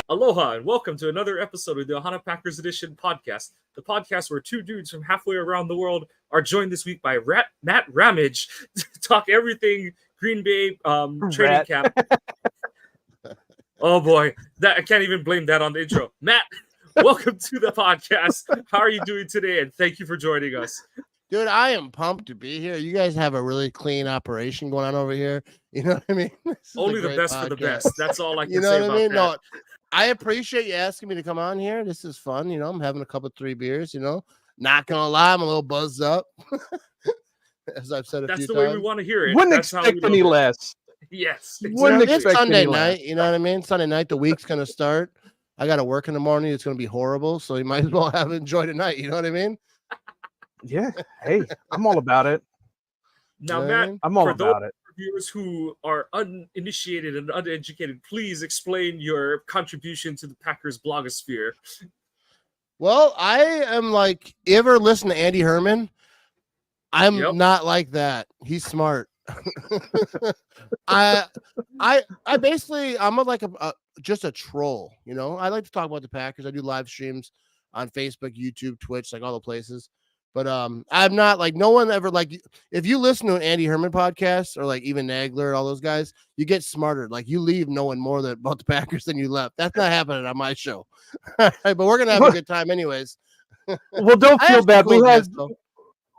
Aloha and welcome to another episode of the Ohana Packers Edition podcast, the podcast where two dudes from halfway around the world are joined this week by Matt Ramage to talk everything Green Bay training camp. Oh boy, I can't even blame that on the intro. Matt, welcome to the podcast. How are you doing today? And thank you for joining us. Dude, I am pumped to be here. You guys have a really clean operation going on over here. You know what I mean? Only the best for the best. That's all I can say about that. No, I appreciate you asking me to come on here. This is fun. You know, I'm having a couple 3 beers, Not gonna lie, I'm a little buzzed up. As I've said a few times. That's the way we want to hear it. Wouldn't That's expect any less. Yes. Exactly. It's Sunday night, you know what I mean? Sunday night, the week's gonna start. I gotta work in the morning. It's gonna be horrible. So you might as well enjoy tonight. You know what I mean? Yeah. Hey, I'm all about it. Now, Matt, I'm all about it. Viewers who are uninitiated and uneducated, please explain your contribution to the Packers blogosphere. Well, I am like, you ever listen to Andy Herman? I'm not like that. He's smart. I basically, I'm just a troll. I like to talk about the Packers. I do live streams on Facebook, YouTube, Twitch, like all the places. But I'm not like, no one ever, like, if you listen to an Andy Herman podcast or like even Nagler, all those guys, you get smarter. Like, you leave knowing more about the Packers than you left. That's not happening on my show. But we're gonna have a good time anyways. Well, don't feel bad.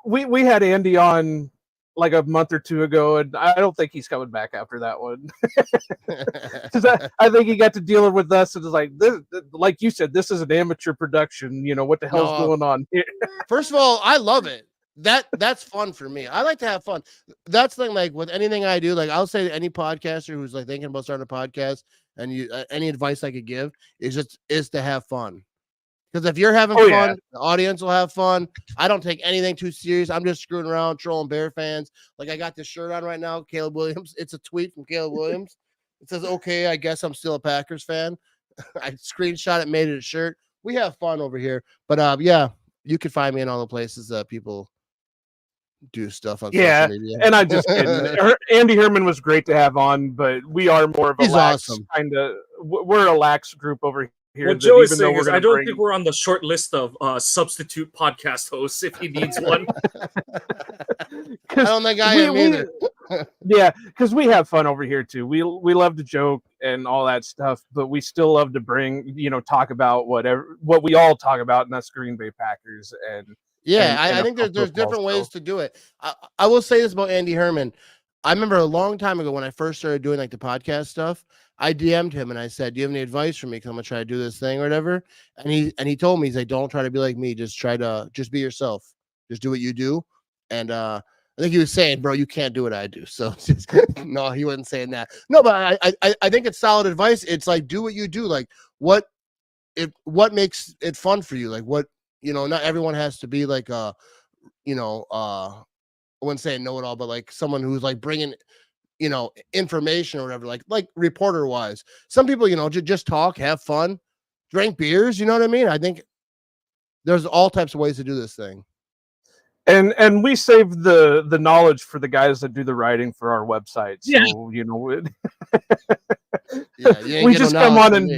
We had Andy on like a month or two ago, and I don't think he's coming back after that one. Because I think he got to deal with us, and it's like this, like you said, this is an amateur production. What the hell's going on here? First of all, I love it. That's fun for me. I like to have fun. That's the thing, like with anything I do, like I'll say to any podcaster who's like thinking about starting a podcast, and any advice I could give is to have fun. Because if you're having fun, the audience will have fun. I don't take anything too serious. I'm just screwing around, trolling Bear fans. Like, I got this shirt on right now, Caleb Williams. It's a tweet from Caleb Williams. It says, "Okay, I guess I'm still a Packers fan." I screenshot it, made it a shirt. We have fun over here. But yeah, you can find me in all the places that people do stuff on social media. And I just kidding. Andy Herman was great to have on, but we are more of a lax kind of. We're a lax group over here. What Joe is saying is, I don't think we're on the short list of substitute podcast hosts if he needs one. I don't think I am either. Yeah, because we have fun over here too. We love to joke and all that stuff, but we still love to talk about what we all talk about, and that's Green Bay Packers. And I think there's different ways to do it. I will say this about Andy Herman. I remember a long time ago when I first started doing like the podcast stuff, I DM'd him and I said, "Do you have any advice for me? Because I'm gonna try to do this thing or whatever." And he told me, he's like, "Don't try to be like me. Just be yourself. Just do what you do." And I think he was saying, "Bro, you can't do what I do." So no, he wasn't saying that. No, but I think it's solid advice. It's like, do what you do. Like what makes it fun for you? Like not everyone has to be like I wouldn't say know-it-all, but like someone who's like bringing information or whatever, like reporter wise. Some people, just talk, have fun, drink beers. You know what I mean? I think there's all types of ways to do this thing. And we save the knowledge for the guys that do the writing for our website. So, we just come on and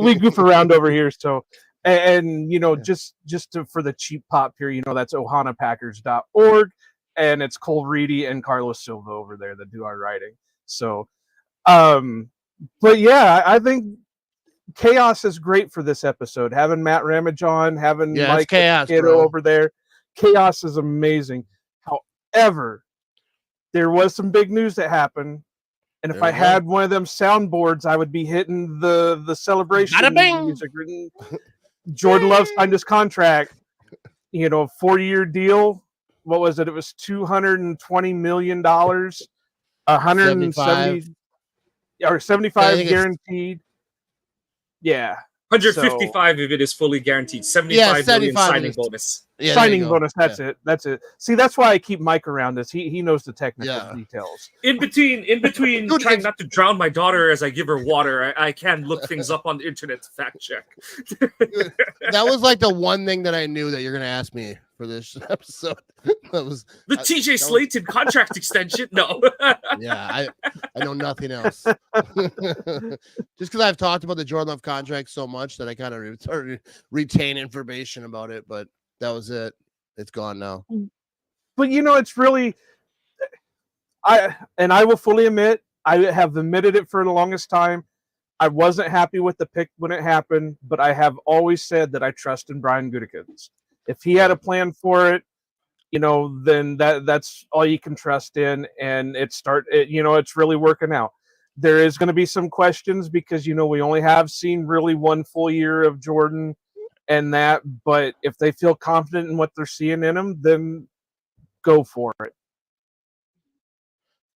we goof around over here. So, and just for the cheap pop here, that's ohanapackers.org. And it's Cole Reedy and Carlos Silva over there that do our writing. So, but yeah, I think chaos is great for this episode. Having Matt Ramage on, having Mike Kiddo over there. Chaos is amazing. However, there was some big news that happened. And if I had one of them soundboards, I would be hitting the celebration music. Jordan Love signed his contract, 4-year deal. What was it? It was $220 million, 170 or 75 guaranteed. Yeah. 155 if it is fully guaranteed. 75 million signing bonus. Yeah, signing bonus. That's it. That's it. See, that's why I keep Mike around this. He knows the technical details. In between trying not to drown my daughter as I give her water, I can look things up on the internet to fact check. That was like the one thing that I knew that you're going to ask me for this episode. That was the TJ Slayton contract extension. No. Yeah, I know nothing else. Just because I've talked about the Jordan Love contract so much that I kind of started retain information about it, but that was it. It's gone now. But it's really, I will fully admit, I have admitted it for the longest time. I wasn't happy with the pick when it happened, but I have always said that I trust in Brian Gutekunst. If he had a plan for it, then that's all you can trust in, and it's really working out. There is going to be some questions because we only have seen really one full year of Jordan and that, but if they feel confident in what they're seeing in him, then go for it.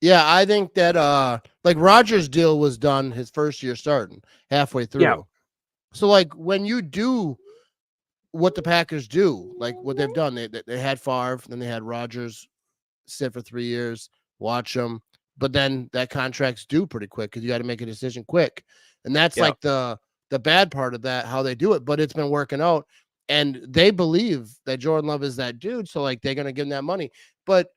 Yeah, I think that like Rogers' deal was done his first year starting halfway through. Yeah. So like when you do what the Packers do, like what they've done, they had Favre, then they had Rogers sit for 3 years, watch them, but then that contract's due pretty quick because you got to make a decision quick, and that's like the bad part of that, how they do it. But it's been working out, and they believe that Jordan Love is that dude, so like they're gonna give him that money. But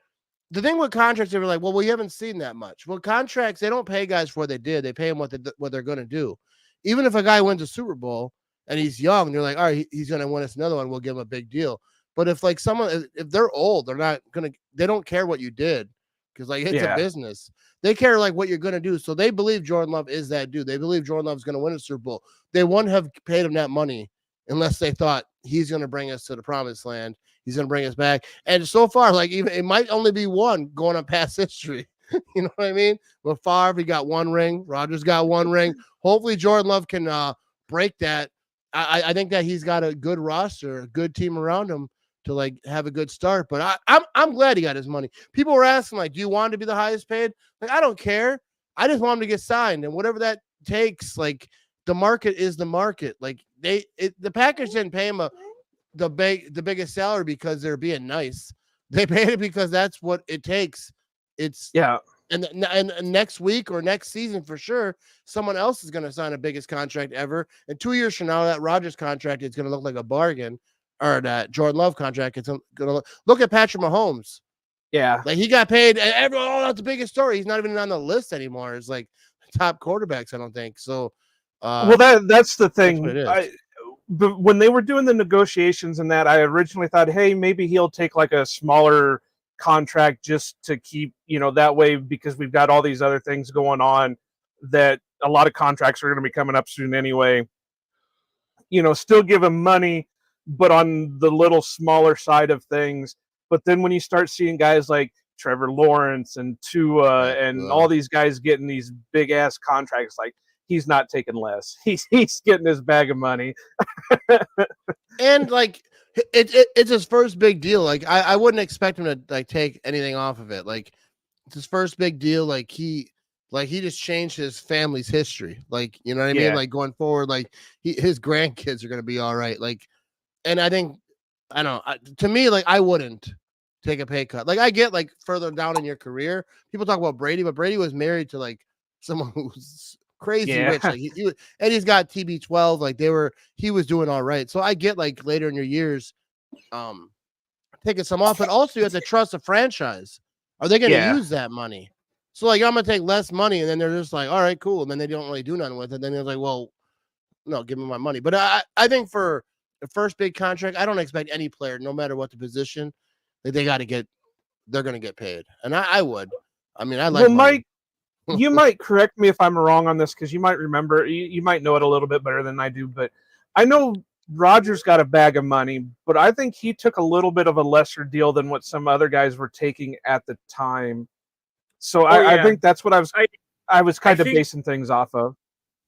the thing with contracts, they were like, well, we haven't seen that much. Well, contracts, they don't pay guys for what they did; they pay them what they're gonna do. Even if a guy wins a Super Bowl and he's young, they're like, all right, he's gonna win us another one, we'll give him a big deal. But if like someone, if they're old, they don't care what you did because like it's a business. They care like what you're gonna do. So they believe Jordan Love is that dude. They believe Jordan Love's gonna win a Super Bowl. They wouldn't have paid him that money unless they thought he's gonna bring us to the promised land. He's gonna bring us back. And so far, like even it might only be one going on past history. You know what I mean? With Favre, he got one ring. Rodgers got one ring. Hopefully, Jordan Love can break that. I think that he's got a good roster, a good team around him to like have a good start. But I'm glad he got his money. People were asking like, do you want to be the highest paid? Like, I don't care. I just want him to get signed, and whatever that takes. Like, the market is the market. Like the Packers didn't pay him the biggest salary because they're being nice. They paid it because that's what it takes. And next week or next season for sure, someone else is going to sign the biggest contract ever. And 2 years from now, that Rodgers contract is going to look like a bargain, or that Jordan Love contract. It's going to look at Patrick Mahomes. Yeah, like he got paid. Everyone, that's the biggest story. He's not even on the list anymore. It's like top quarterbacks, I don't think so. Well, that's the thing. But when they were doing the negotiations and that, I originally thought, hey, maybe he'll take like a smaller contract just to keep, that way, because we've got all these other things going on that a lot of contracts are going to be coming up soon anyway. Still give him money, but on the little smaller side of things. But then when you start seeing guys like Trevor Lawrence and Tua and all these guys getting these big ass contracts, like, he's not taking less. He's getting his bag of money. And like it's his first big deal. Like I wouldn't expect him to like take anything off of it. Like it's his first big deal. Like he just changed his family's history. Like, you know what I mean? Like going forward, like his grandkids are gonna be all right. Like, and I think to me, like I wouldn't take a pay cut. Like I get like further down in your career, people talk about Brady, but Brady was married to like someone who's crazy rich. Like and he's got TB12. Like he was doing all right. So I get like later in your years, taking some off, but also you have to trust the franchise. Are they going to use that money? So like I'm gonna take less money, and then they're just like, all right, cool. And then they don't really do nothing with it. Then they're like, well, no, give me my money. But I think for the first big contract, I don't expect any player, no matter what the position, that they're gonna get paid. And I would. I mean, I like Mike. You might correct me if I'm wrong on this, because you might remember, you might know it a little bit better than I do, but I know Rodgers got a bag of money, but I think he took a little bit of a lesser deal than what some other guys were taking at the time. So I think that's what I was kind of basing things off of.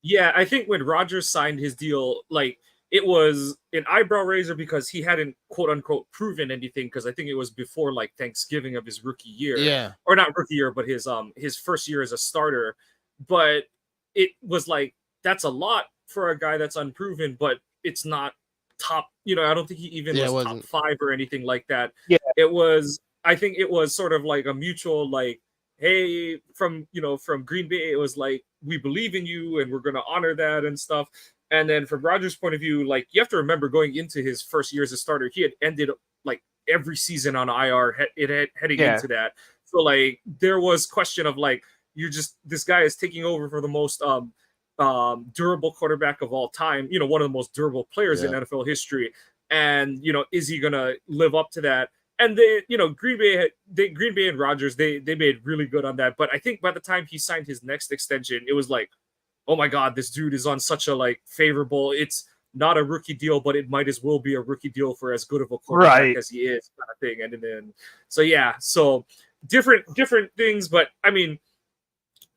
Yeah, I think when Rodgers signed his deal, like, it was an eyebrow raiser because he hadn't quote unquote proven anything, because I think it was before like Thanksgiving of his rookie year. Yeah. Or not rookie year, but his first year as a starter. But it was like, that's a lot for a guy that's unproven, but it's not top, I don't think he even was top 5 or anything like that. Yeah. I think it was sort of like a mutual, like, hey, from Green Bay, it was like, we believe in you and we're going to honor that and stuff. And then from Rodgers' point of view, like, you have to remember, going into his first year as a starter, he had ended like every season on IR heading Yeah. into that. So like there was question of like this guy is taking over for the most durable quarterback of all time, one of the most durable players in NFL history, and is he gonna live up to that? And Green Bay and Rodgers, they made really good on that. But I think by the time he signed his next extension, it was like, oh my God, this dude is on such a like favorable. It's not a rookie deal, but it might as well be a rookie deal for as good of a quarterback as he is, kind of thing. And then, so different things. But I mean,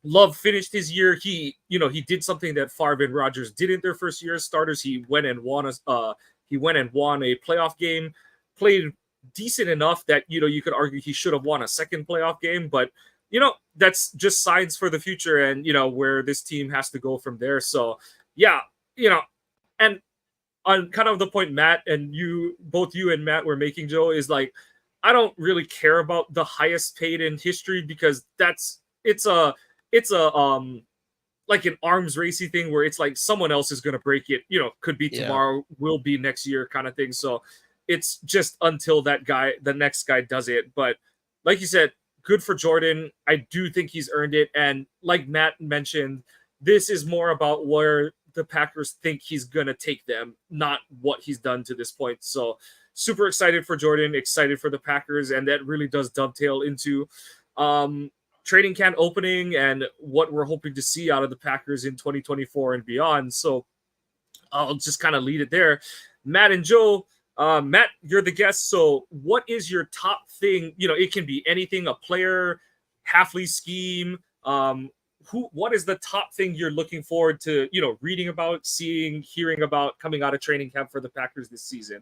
Love finished his year. He did something that Favre and Rodgers didn't their first year as starters. He went and won a playoff game, played decent enough that you could argue he should have won a second playoff game, but that's just signs for the future and where this team has to go from there. So and on kind of the point Matt and both you and Matt were making, Joe, is like I don't really care about the highest paid in history because it's a like an arms racy thing where it's like someone else is going to break it, could be tomorrow, will be next year kind of thing. So it's just until the next guy does it. But like you said, good for Jordan. I do think he's earned it. And like Matt mentioned, this is more about where the Packers think he's going to take them, not what he's done to this point. So super excited for Jordan, excited for the Packers. And that really does dovetail into training camp opening and what we're hoping to see out of the Packers in 2024 and beyond. So I'll just kind of lead it there. Matt and Joe, Matt, you're the guest. So what is your top thing? It can be anything, a player, Halfley scheme. What is the top thing you're looking forward to, reading about, seeing, hearing about coming out of training camp for the Packers this season?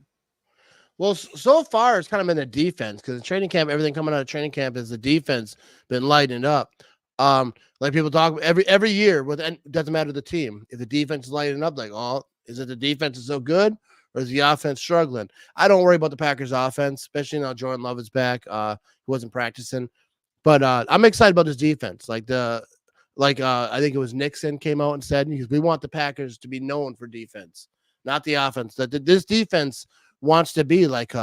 Well, so far it's kind of been the defense because in training camp, everything coming out of training camp is the defense been lighting up. Like people talk every year it doesn't matter the team. If the defense is lighting up, like, oh, is it the defense is so good or is the offense struggling? I don't worry about the Packers offense, especially now Jordan Love is back. He wasn't practicing, but I'm excited about this defense. I think it was Nixon came out and said, we want the Packers to be known for defense, not the offense. That this defense wants to be like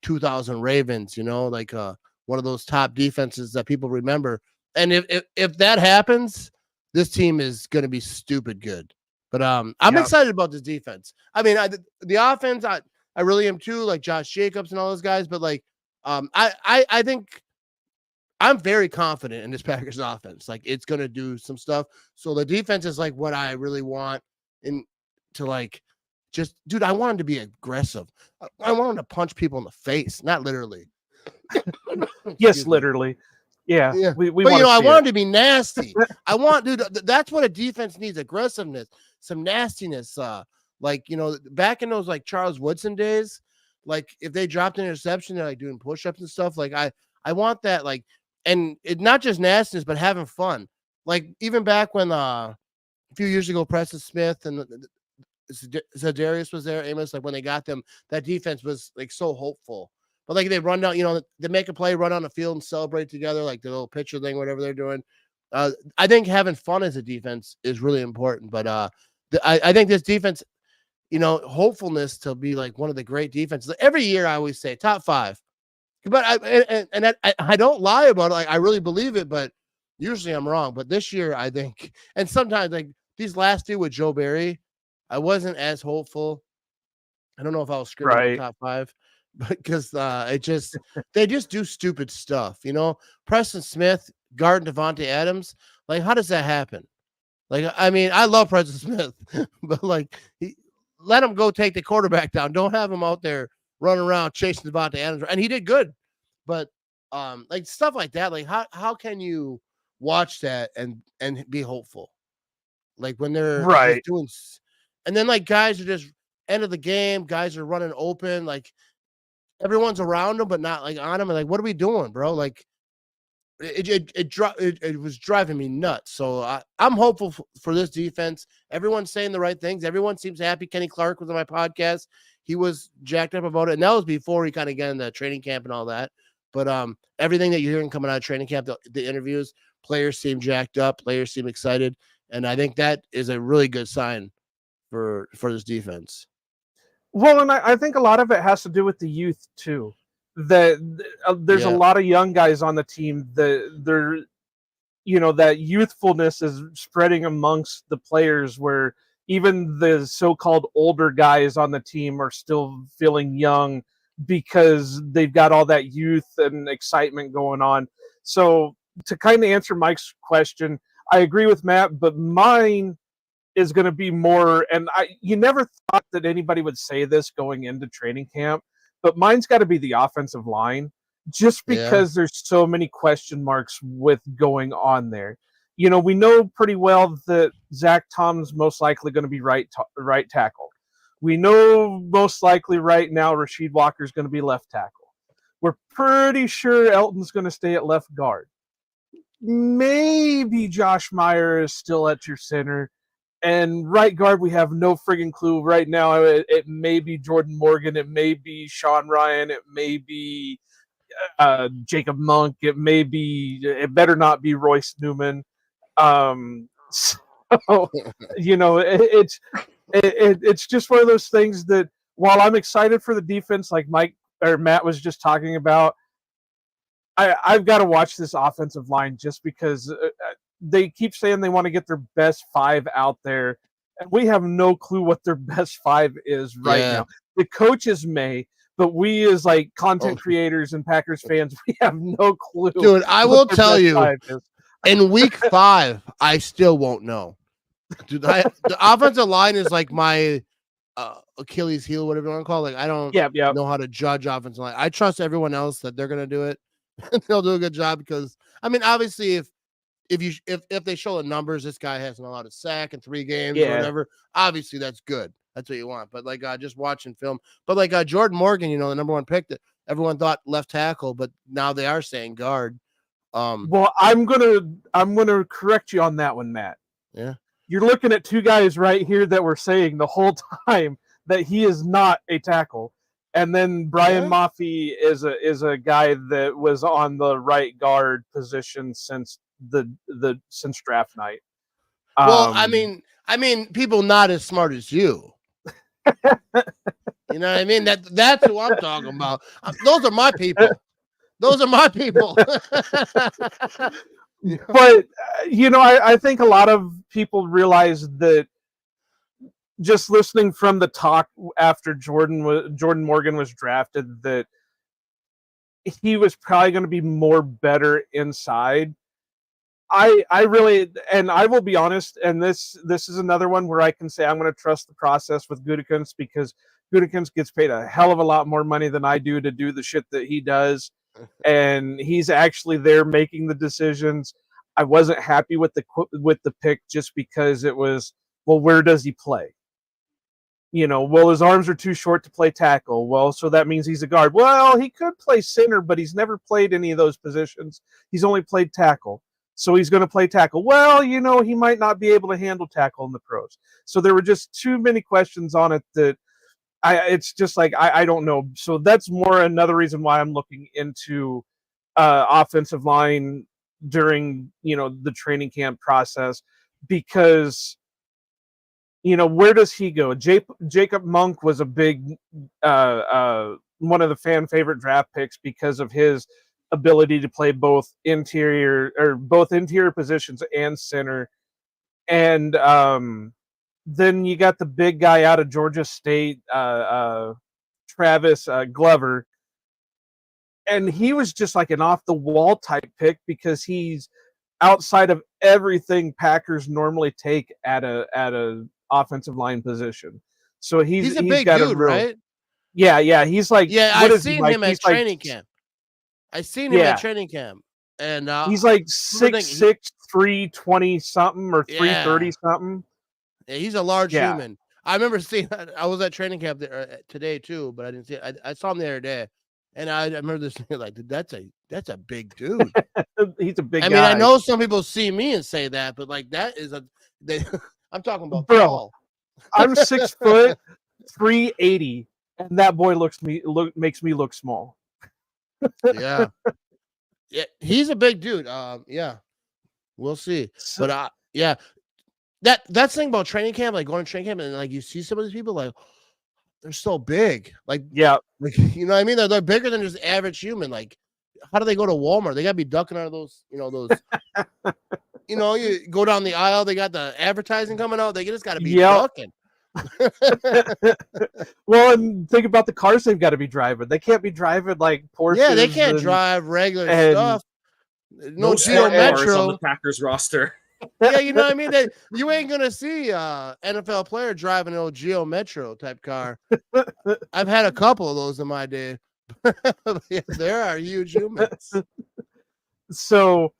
2000 Ravens, like one of those top defenses that people remember. And if that happens, this team is going to be stupid good. But I'm excited about this defense. I mean, the offense, I really am too, like Josh Jacobs and all those guys. But like, I think I'm very confident in this Packers offense. Like, it's going to do some stuff. So the defense is like what I really want to like. Just, dude, I want him to be aggressive. I want him to punch people in the face, not literally. Yes, literally. Yeah. We but I want him to be nasty. Dude, that's what a defense needs: aggressiveness, some nastiness. Back in those like Charles Woodson days, like if they dropped an interception, they're like doing push-ups and stuff. Like I want that, like, and it not just nastiness, but having fun. Like even back when a few years ago, Preston Smith and Zadarius was there, Amos, like when they got them, that defense was like so hopeful. But like they run down, they make a play, run on the field and celebrate together, like the little pitcher thing, whatever they're doing. I think having fun as a defense is really important. But I think this defense, hopefulness to be like one of the great defenses. Every year I always say top 5. But I don't lie about it. Like I really believe it, but usually I'm wrong. But this year I think, and sometimes like these last 2 with Joe Barry, I wasn't as hopeful. I don't know if I was scripting top 5, but because they just do stupid stuff. Preston Smith, guard Devontae Adams. Like, how does that happen? Like, I mean, I love Preston Smith, but like, let him go take the quarterback down. Don't have him out there running around chasing Devontae Adams. And he did good, but like stuff like that. Like, how can you watch that and be hopeful? Like when they're just doing. And then like guys are just end of the game. Guys are running open. Like everyone's around them, but not like on them. And like, what are we doing, bro? Like it was driving me nuts. So I'm hopeful for this defense. Everyone's saying the right things. Everyone seems happy. Kenny Clark was on my podcast. He was jacked up about it. And that was before he kind of got in the training camp and all that. But everything that you're hearing coming out of training camp, the interviews, players seem jacked up. Players seem excited. And I think that is a really good sign for this defense. Well, and I think a lot of it has to do with the youth too. that there's a Yeah. lot of young guys on the team that they're, that youthfulness is spreading amongst the players, where even the so-called older guys on the team are still feeling young because they've got all that youth and excitement going on. So to kind of answer Mike's question, I agree with Matt, but mine is going to be more, and you never thought that anybody would say this going into training camp, but mine's got to be the offensive line, just because there's so many question marks with going on there. We know pretty well that Zach Tom's most likely going to be right tackle. We know most likely right now Rasheed Walker's going to be left tackle. We're pretty sure Elton's going to stay at left guard. Maybe Josh Meyer is still at your center. And right guard, we have no friggin' clue right now. It may be Jordan Morgan. It may be Sean Ryan. It may be Jacob Monk. It better not be Royce Newman. So, it's just one of those things that, while I'm excited for the defense, like Mike or Matt was just talking about, I've got to watch this offensive line, just because they keep saying they want to get their best 5 out there, and we have no clue what their best 5 is right now. The coaches may, but we as like content creators and Packers fans, we have no clue. Dude, I will tell you, in week 5, I still won't know. Dude, the offensive line is like my Achilles heel, whatever you want to call it. Like, I don't know how to judge offensive line. I trust everyone else that they're going to do it. They'll do a good job, because, I mean, obviously, if they show the numbers, this guy hasn't allowed a sack in 3 games or whatever, obviously that's good. That's what you want. But like just watching film, but like Jordan Morgan, the number 1 pick, that everyone thought left tackle, but now they are saying guard. Well, I'm gonna correct you on that one, Matt. Yeah, you're looking at 2 guys right here that were saying the whole time that he is not a tackle. And then Brian Maffey is a guy that was on the right guard position since since draft night. Well, I mean, people not as smart as you. You know what I mean? That's who I'm talking about. Those are my people. Those are my people. But I think a lot of people realize that, just listening from the talk after Jordan Morgan was drafted, that he was probably going to be more better inside. I really, and I will be honest, and this is another one where I can say I'm going to trust the process with Gutekunst, because Gutekunst gets paid a hell of a lot more money than I do to do the shit that he does, and he's actually there making the decisions. I wasn't happy with the pick, just because it was, well, where does he play? Well, his arms are too short to play tackle. Well, so that means he's a guard. Well, he could play center, but he's never played any of those positions. He's only played tackle. So he's going to play tackle. Well, he might not be able to handle tackle in the pros. So there were just too many questions on it that it's just like, I don't know. So that's more another reason why I'm looking into offensive line during, the training camp process, because where does he go? Jacob Monk was a big one of the fan favorite draft picks because of his ability to play both interior positions and center. And then you got the big guy out of Georgia State, Travis Glover. And he was just like an off the wall type pick, because he's outside of everything Packers normally take at a offensive line position. So he's a big got dude, right? Yeah. He's like, I've seen him at training camp. I've seen him at training camp, and he's like 6'6", 320 something or 330 something. Yeah, he's a large human. I remember seeing. I was at training camp there today too, but I didn't see it. I saw him the other day, and I remember this thing like, dude, that's a big dude. He's a big guy. I mean, I know some people see me and say that, but like that is I'm talking about bro. I'm 6 foot 380, and that boy makes me look small. Yeah, he's a big dude. We'll see. But that's the thing about training camp, like going to training camp, and like you see some of these people, like they're so big. Like, Yeah. you know what I mean? They're bigger than just average human. Like, how do they go to Walmart? They gotta be ducking out of those, you go down the aisle, they got the advertising coming out, they just gotta be ducking. Well, and think about the cars they've got to be driving. They can't be driving like Porsches. Yeah, they can't drive regular stuff. No Geo Metro on the Packers roster. Yeah, you know what I mean? You ain't gonna see NFL player driving an old Geo Metro type car. I've had a couple of those in my day. Yeah, there are huge humans. So,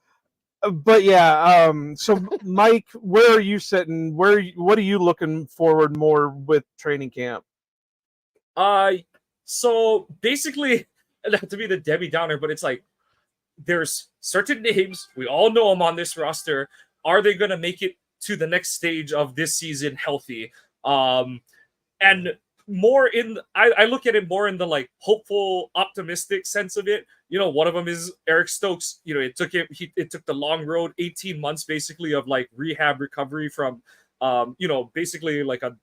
but yeah, so Mike, where are you sitting? What are you looking forward more with training camp? So basically, not to be the Debbie Downer, but it's like there's certain names, we all know them on this roster. Are they going to make it to the next stage of this season healthy? And more I look at it more in the like hopeful, optimistic sense of it. One of them is Eric Stokes. It took the long road, 18 months basically of like rehab recovery from, basically like a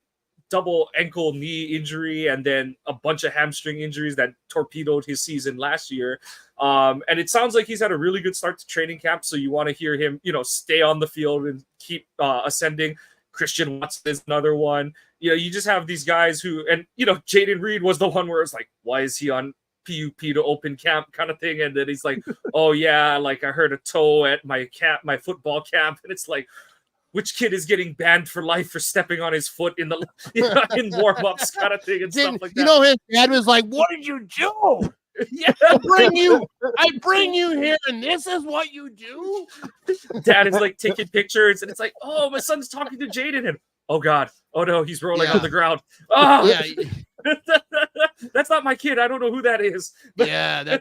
double ankle knee injury and then a bunch of hamstring injuries that torpedoed his season last year. And it sounds like he's had a really good start to training camp. So you want to hear him, stay on the field and keep ascending. Christian Watson is another one. You just have these guys who, and Jaden Reed was the one where it's like, why is he on PUP to open camp kind of thing? And then he's like, oh yeah, like I heard a toe at my football camp. And it's like, which kid is getting banned for life for stepping on his foot in the in warm-ups kind of thing and stuff like that. His dad was like, what did you do? Yeah, I bring you here and this is what you do? Dad is like taking pictures and it's like, oh, my son's talking to Jaden and oh god, oh no, he's rolling on the ground. Oh yeah. That's not my kid. I don't know who that is. Yeah,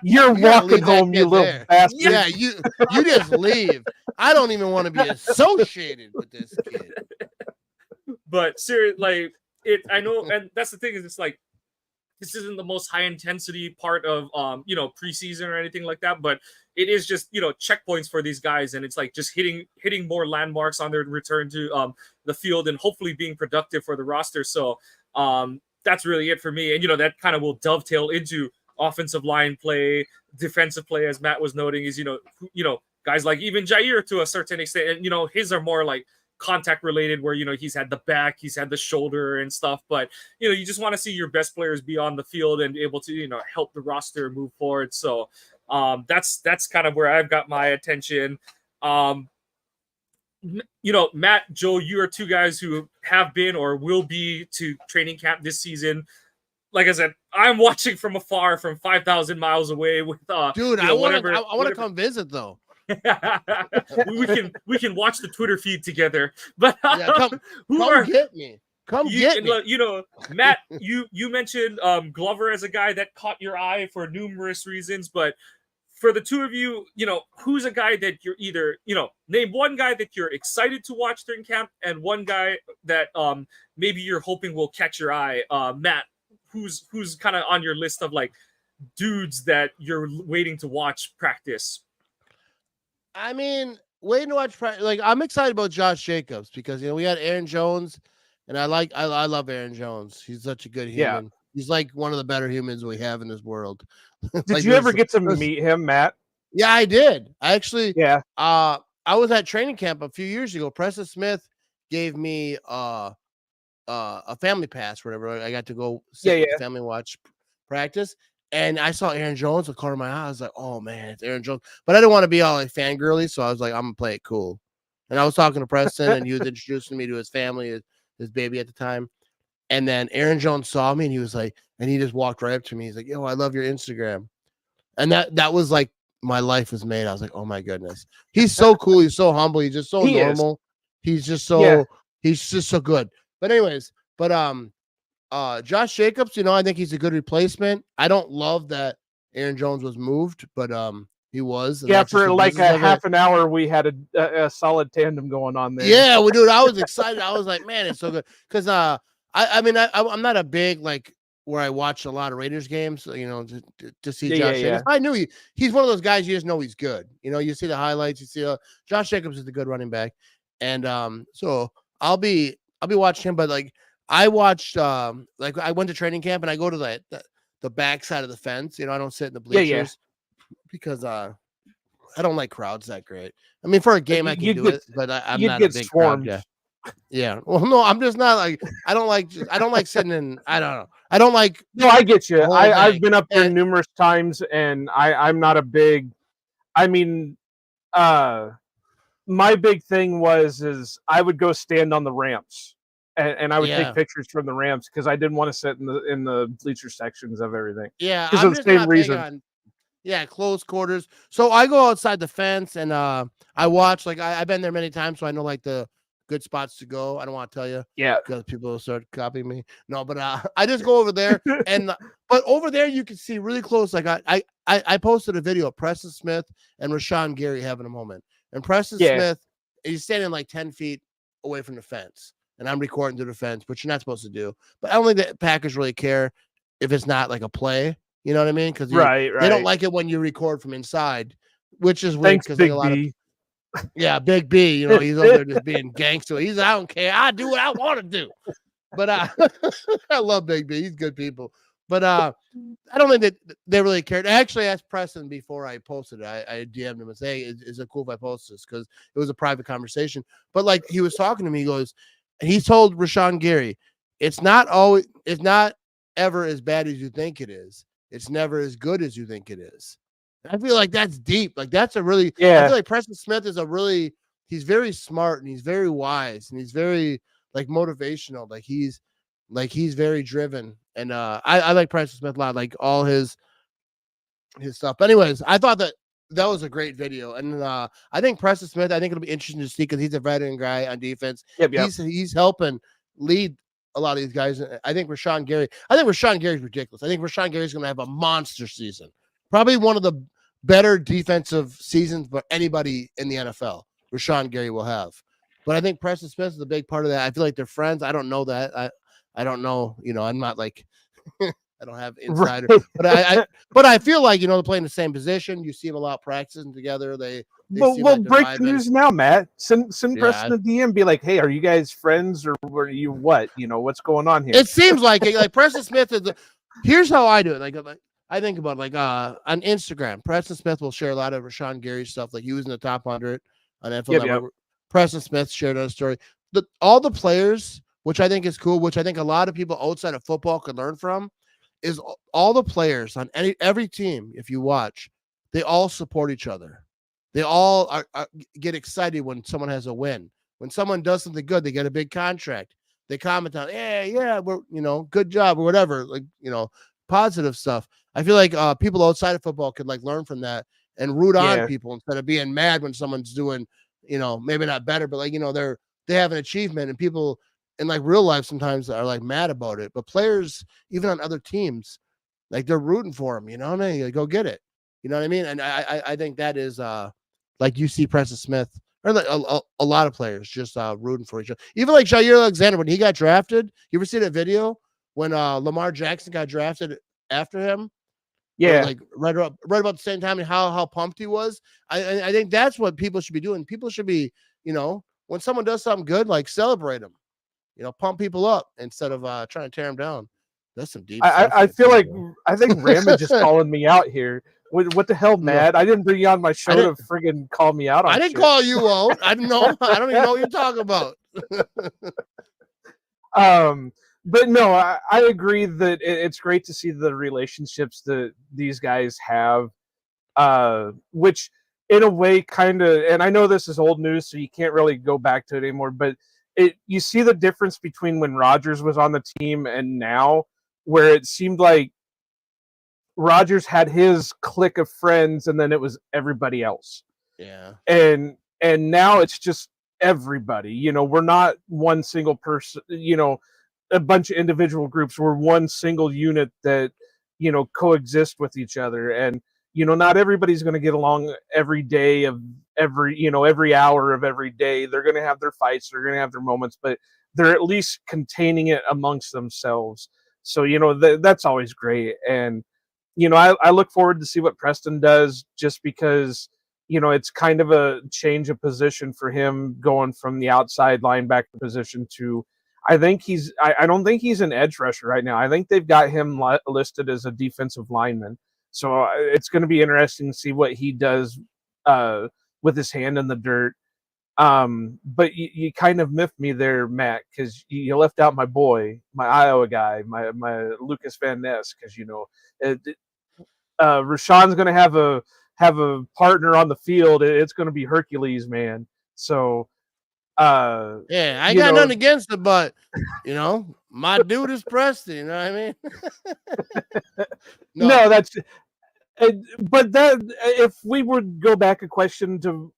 you're walking home, you little bastard. Yeah, you just leave. I don't even want to be associated with this kid. But seriously, I know, and that's the thing is, it's like this isn't the most high intensity part of preseason or anything like that, but it is just checkpoints for these guys, and it's like just hitting more landmarks on their return to the field and hopefully being productive for the roster. So that's really it for me. And that kind of will dovetail into offensive line play, defensive play, as Matt was noting, is guys like even Jair to a certain extent, and his are more like contact related where he's had the back, he's had the shoulder and stuff, but you just want to see your best players be on the field and able to help the roster move forward. So that's kind of where I've got my attention. Matt, Joe, you are two guys who have been or will be to training camp this season. Like I said, I'm watching from afar, from 5,000 miles away. With dude, I want to come visit though. we can watch the Twitter feed together. But come get me. Come get me. Matt, you mentioned Glover as a guy that caught your eye for numerous reasons, but for the two of you, who's a guy that you're either, name one guy that you're excited to watch during camp and one guy that maybe you're hoping will catch your eye. Matt, who's kind of on your list of like dudes that you're waiting to watch practice? I mean, waiting to watch practice. Like, I'm excited about Josh Jacobs because we had Aaron Jones, and I love Aaron Jones. He's such a good human. Yeah. He's like one of the better humans we have in this world. Did you ever get to meet him, Matt? Yeah, I did. I actually, yeah. I was at training camp a few years ago. Preston Smith gave me a family pass, whatever. I got to go with the family watch practice, and I saw Aaron Jones with the corner of my eye. I was like, oh man, it's Aaron Jones. But I didn't want to be all like fangirly, so I was like, I'm gonna play it cool. And I was talking to Preston, and he was introducing me to his family, his baby at the time. And then Aaron Jones saw me and he was like, and he just walked right up to me. He's like, yo, I love your Instagram. And that was like, my life was made. I was like, oh my goodness. He's so cool. He's so humble. He's just so normal. He's just so, he's just so good. But anyways, Josh Jacobs, I think he's a good replacement. I don't love that Aaron Jones was moved, but he was. Yeah, for like a half an hour, we had a solid tandem going on there. Yeah, well, dude, I was excited. I was like, man, it's so good. Because I'm not a big like where I watch a lot of Raiders games, to see Josh Jacobs. I knew he's one of those guys you just know he's good. You see the highlights, you see Josh Jacobs is a good running back, and so I'll be watching him. But like I watched like I went to training camp and I go to the back side of the fence. You know, I don't sit in the bleachers because I don't like crowds that great. I mean, for a game I can do it, but I'm you'd not get a big swarmed. crowd guy. Yeah. Well, no, I'm just not like I don't like sitting in. I don't know. I don't like. No, I get you. the whole I've thing. been up there And- numerous times, and I'm not a big. I mean, my big thing is I would go stand on the ramps, and I would Yeah. take pictures from the ramps because I didn't want to sit in the bleacher sections of everything. Yeah, Because I'm of the just same not big reason. on close quarters. So I go outside the fence and I watch. Like I've been there many times, so I know like the good spots to go. I don't want to tell you Yeah. because people will start copying me. No, but I just go over there and but over there you can see really close. Like I posted a video of Preston Smith and Rashawn Gary having a moment, and Preston Smith he's standing like 10 feet away from the fence, and I'm recording through the fence, which you're not supposed to do. But I don't think the Packers really care if it's not like a play. You know what I mean? Because Right. they don't like it when you record from inside, which is weird Thanks, because Big like a lot B. of Big B, you know, he's over there just being gangster. I don't care. I do what I want to do. But I love Big B. He's good people. But I don't think that they really cared. I actually asked Preston before I posted it. I DM'd him and said, hey, is it cool if I post this? Because it was a private conversation. But like he was talking to me, he goes, and he told Rashawn Gary, it's not ever as bad as you think it is. It's never as good as you think it is. I feel like that's deep. Like that's a really, I feel like Preston Smith is he's very smart and he's very wise and he's very like motivational. Like he's very driven. And I like Preston Smith a lot, like all his stuff. But anyways, I thought that was a great video. And I think Preston Smith, I think it'll be interesting to see because he's a veteran guy on defense. Yep. He's helping lead a lot of these guys. I think Rashawn Gary's ridiculous. I think Rashawn Gary's going to have a monster season. Probably one of the better defensive seasons for anybody in the NFL. Rashawn Gary will have. But I think Preston Smith is a big part of that. I feel like they're friends. I don't know that. I don't know. You know, I'm not like I don't have insider. Right. But I feel like, you know, they're playing the same position. You see them a lot practicing together. They well, like break the news now, Matt. Send Preston a DM. Be like, hey, are you guys friends or were you what? You know, what's going on here? It seems like it. Like Preston Smith is. Here's how I do it. Like I think about it, like on Instagram, Preston Smith will share a lot of Rashawn Gary stuff. Like he was in the top 100 on NFL Network. Preston Smith shared a story. All the players, which I think is cool, which I think a lot of people outside of football could learn from, is all the players on every team. If you watch, they all support each other. They all get excited when someone has a win. When someone does something good, they get a big contract. They comment on, yeah, we're, you know, good job or whatever, like, you know, positive stuff. I feel like people outside of football could like learn from that and root on people instead of being mad when someone's doing, you know, maybe not better, but like, you know, they have an achievement and people in like real life sometimes are like mad about it. But players, even on other teams, like they're rooting for them, you know what I mean? Like, go get it. You know what I mean? And I think that is like you see Preston Smith or like a lot of players just rooting for each other. Even like Jair Alexander, when he got drafted, you ever see that video when Lamar Jackson got drafted after him? Yeah, like right about the same time, and how pumped he was. I think that's what people should be doing. People should be, you know, when someone does something good, like celebrate them, you know, pump people up instead of trying to tear them down. That's some deep stuff. I feel like I think Ramage is calling me out here. What the hell, Matt? I didn't bring you on my show to friggin' call me out on I didn't shit. call you out. I don't know. I don't even know what you're talking about. But no, I agree that it's great to see the relationships that these guys have, which in a way kind of, and I know this is old news, so you can't really go back to it anymore, but you see the difference between when Rodgers was on the team and now, where it seemed like Rodgers had his clique of friends and then it was everybody else. Yeah. And now it's just everybody, you know, we're not one single person, you know, a bunch of individual groups. We're one single unit that, you know, coexist with each other. And, you know, not everybody's going to get along every day of every hour of every day. They're going to have their fights. They're going to have their moments, but they're at least containing it amongst themselves. So, you know, that's always great. And, you know, I look forward to see what Preston does just because, you know, it's kind of a change of position for him going from the outside linebacker position to, I think I don't think he's an edge rusher right now. I think they've got him listed as a defensive lineman. So it's going to be interesting to see what he does with his hand in the dirt. But you kind of miffed me there, Matt, because you left out my boy, my Iowa guy, my Lucas Van Ness, because Rashawn's going to have a partner on the field. It's going to be Hercules, man. So yeah, I got nothing against it, but my dude is Preston. You know what I mean? No, that's. But that, if we would go back a question to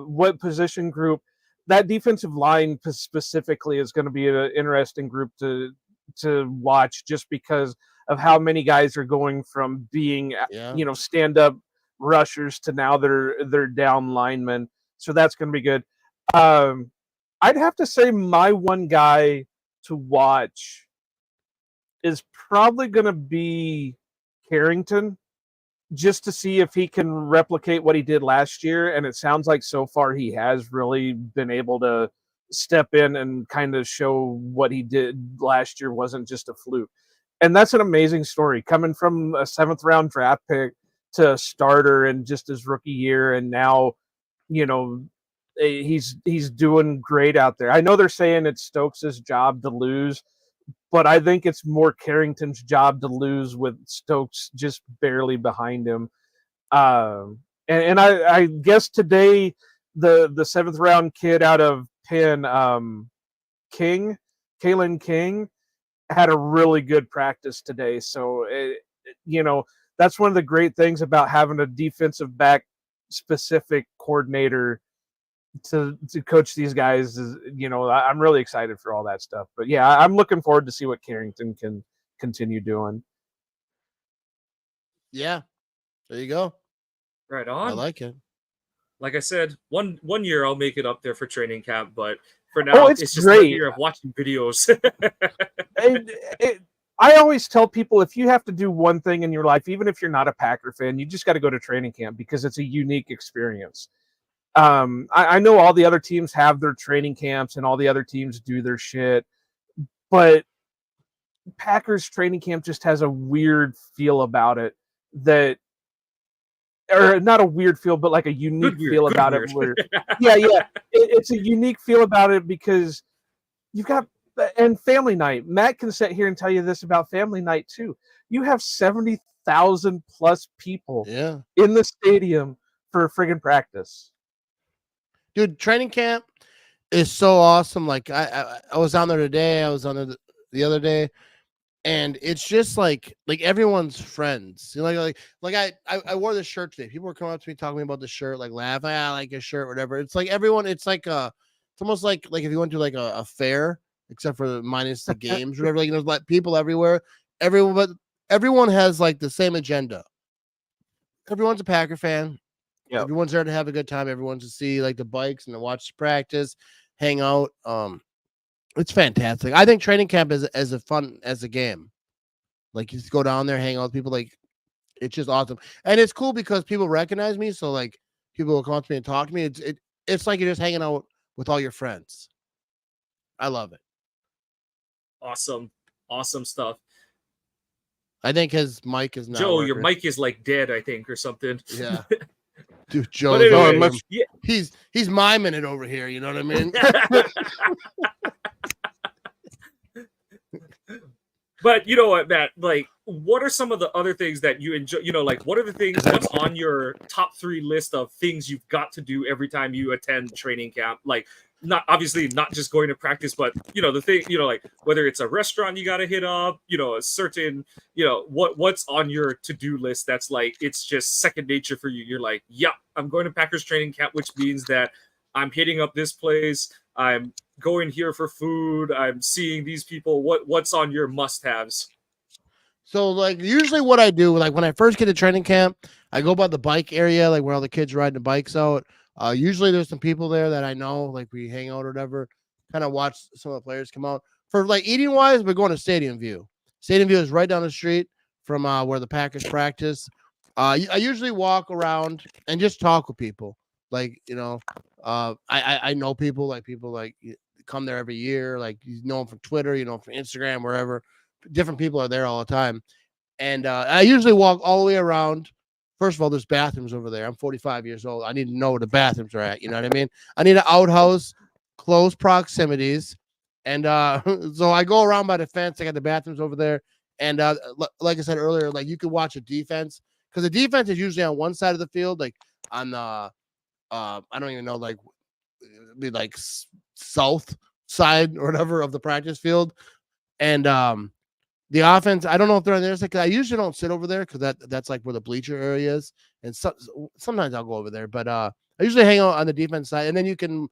what position group, that defensive line specifically is going to be an interesting group to watch, just because of how many guys are going from being stand up rushers to now they're down linemen. So that's going to be good. I'd have to say my one guy to watch is probably going to be Carrington, just to see if he can replicate what he did last year. And it sounds like so far he has really been able to step in and kind of show what he did last year wasn't just a fluke. And that's an amazing story, coming from a 7th round draft pick to a starter in just his rookie year. And now, he's doing great out there. I know they're saying it's Stokes' job to lose, but I think it's more Carrington's job to lose with Stokes just barely behind him. And I guess today the 7th round kid out of Penn, Kalen King, had a really good practice today. So, that's one of the great things about having a defensive back specific coordinator to coach these guys is, I'm really excited for all that stuff. But yeah, I'm looking forward to see what Carrington can continue doing. Yeah, there you go. Right on. I like it. Like I said, one year I'll make it up there for training camp, but for now it's just great. a year of watching videos. I always tell people, if you have to do one thing in your life, even if you're not a Packer fan, you just got to go to training camp, because it's a unique experience. I know all the other teams have their training camps and all the other teams do their shit, but Packers training camp just has a weird feel about it, or not a weird feel, but like a unique feel about it. Where, it's a unique feel about it, because you've got, and family night. Matt can sit here and tell you this about family night too. You have 70,000 plus people in the stadium for a friggin' practice. Dude, training camp is so awesome. Like I was down there today. I was on there the other day, and it's just like everyone's friends. I wore this shirt today. People were coming up to me talking to me about the shirt, like laughing, I like your shirt, whatever. It's like everyone. It's like it's almost like if you went to like a fair, except for minus the games, whatever. Like there's like people everywhere. Everyone has like the same agenda. Everyone's a Packer fan. Yep. Everyone's there to have a good time. Everyone's to see like the bikes and to watch practice, hang out. It's fantastic. I think training camp is as fun as a game. Like you just go down there, hang out with people. Like it's just awesome, and it's cool because people recognize me. So like people will come up to me and talk to me. It's like you're just hanging out with all your friends. I love it. Awesome stuff. I think his mic is not Joe. working. Your mic is like dead, I think, or something. Yeah. Dude, Joe, anyway, he's miming it over here. You know what I mean? But you know what, Matt? Like, what are some of the other things that you enjoy? What are the things that's on your top 3 list of things you've got to do every time you attend training camp? Like, not just going to practice, but the thing, whether it's a restaurant you got to hit up, a certain, what's on your to-do list that's like it's just second nature for you. You're like, yeah, I'm going to Packers training camp, which means that I'm hitting up this place, I'm going here for food, I'm seeing these people. What's on your must-haves? So like usually what I do, like when I first get to training camp, I go by the bike area, like where all the kids are riding the bikes out. Usually there's some people there that I know, like we hang out or whatever, kind of watch some of the players come out. For like eating wise, we're going to Stadium View. Stadium View is right down the street from where the Packers practice. I usually walk around and just talk with people. Like, I know people like come there every year. Like you know them from Twitter, you know them from Instagram, wherever. Different people are there all the time. And I usually walk all the way around. First of all, there's bathrooms over there. I'm 45 years old. I need to know where the bathrooms are at. You know what I mean? I need an outhouse, close proximities. And so I go around by the fence. I got the bathrooms over there. And like I said earlier, like you can watch a defense because the defense is usually on one side of the field, like on the I don't even know, like be like south side or whatever of the practice field. And the offense, I don't know if they're on there. I usually don't sit over there because that's like where the bleacher area is. And sometimes I'll go over there, but I usually hang out on the defense side, and then you can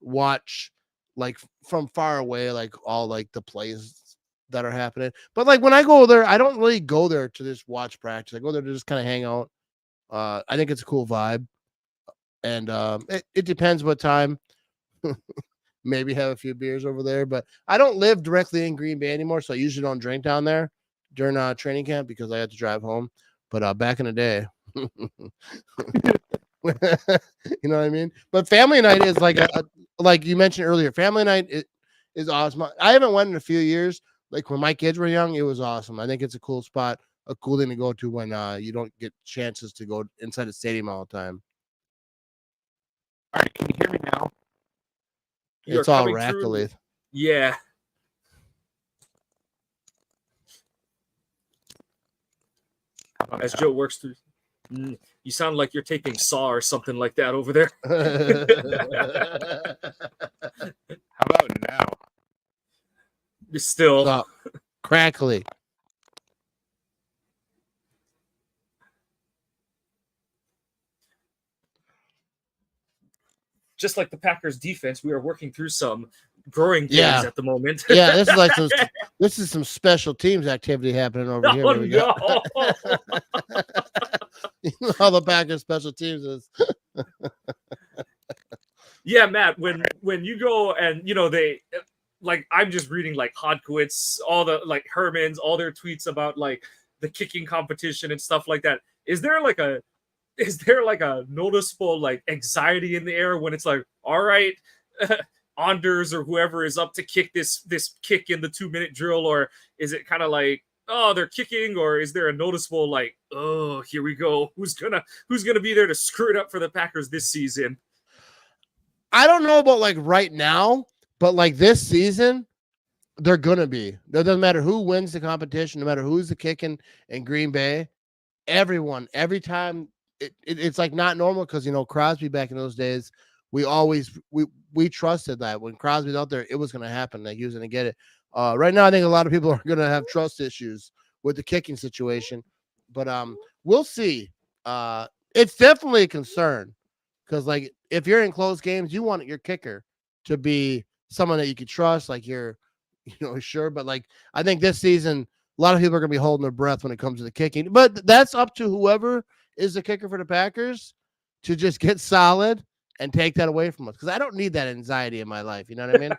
watch like from far away, like all like the plays that are happening. But like when I go there, I don't really go there to just watch practice. I go there to just kind of hang out. I think it's a cool vibe, and it depends what time. Maybe have a few beers over there, but I don't live directly in Green Bay anymore, so I usually don't drink down there during training camp because I had to drive home. But back in the day, you know what I mean? But family night is like like you mentioned earlier, family night is awesome. I haven't went in a few years. Like when my kids were young, it was awesome. I think it's a cool spot, a cool thing to go to when you don't get chances to go inside the stadium all the time. All right, can you hear me now? It's all rackly. Yeah. As Joe works through, you sound like you're taking Saw or something like that over there. How about now? Still crackly. Just like the Packers defense, we are working through some growing pains at the moment. Yeah, this is like some special teams activity happening over here. Oh, no. You know how the Packers special teams is. Yeah, Matt, when you go and you know they like I'm just reading like Hodkowitz, all the like Herman's, all their tweets about like the kicking competition and stuff like that. Is there like a noticeable like anxiety in the air when it's like, all right, Anders or whoever is up to kick this kick in the 2-minute drill, or is it kind of like, oh, they're kicking, or is there a noticeable like, oh, here we go, who's gonna be there to screw it up for the Packers this season? I don't know about like right now, but like this season, they're gonna be. It doesn't matter who wins the competition, no matter who's the kicking in Green Bay. Everyone, every time. It's like not normal because, you know, Crosby back in those days, we trusted that when Crosby's out there, it was going to happen. Like he was going to get it. Right now, I think a lot of people are going to have trust issues with the kicking situation, but we'll see. It's definitely a concern because, like, if you're in close games, you want your kicker to be someone that you can trust, like you're, you know, sure. But like, I think this season, a lot of people are going to be holding their breath when it comes to the kicking. But that's up to whoever is the kicker for the Packers to just get solid and take that away from us. Because I don't need that anxiety in my life. You know what I mean?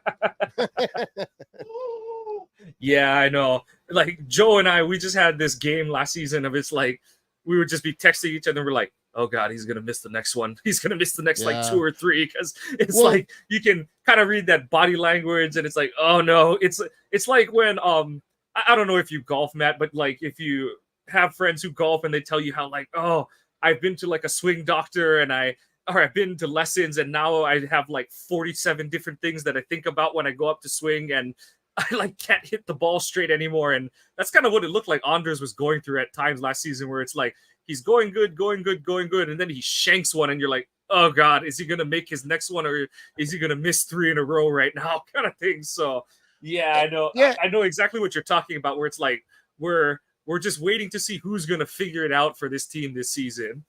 Yeah, I know. Like Joe and I, we just had this game last season of it's like we would just be texting each other and we're like, oh God, he's going to miss the next one. He's going to miss the next like 2 or 3 because it's like you can kind of read that body language and it's like, oh no. It's like when I don't know if you golf, Matt, but like if you have friends who golf and they tell you how like, oh, I've been to like a swing doctor and I've been to lessons and now I have like 47 different things that I think about when I go up to swing and I like can't hit the ball straight anymore. And that's kind of what it looked like Anders was going through at times last season where it's like he's going good, and then he shanks one and you're like, oh God, is he gonna make his next one or is he gonna miss 3 in a row right now? Kind of thing. So yeah, I know. Yeah. I know exactly what you're talking about where it's like we're just waiting to see who's going to figure it out for this team this season.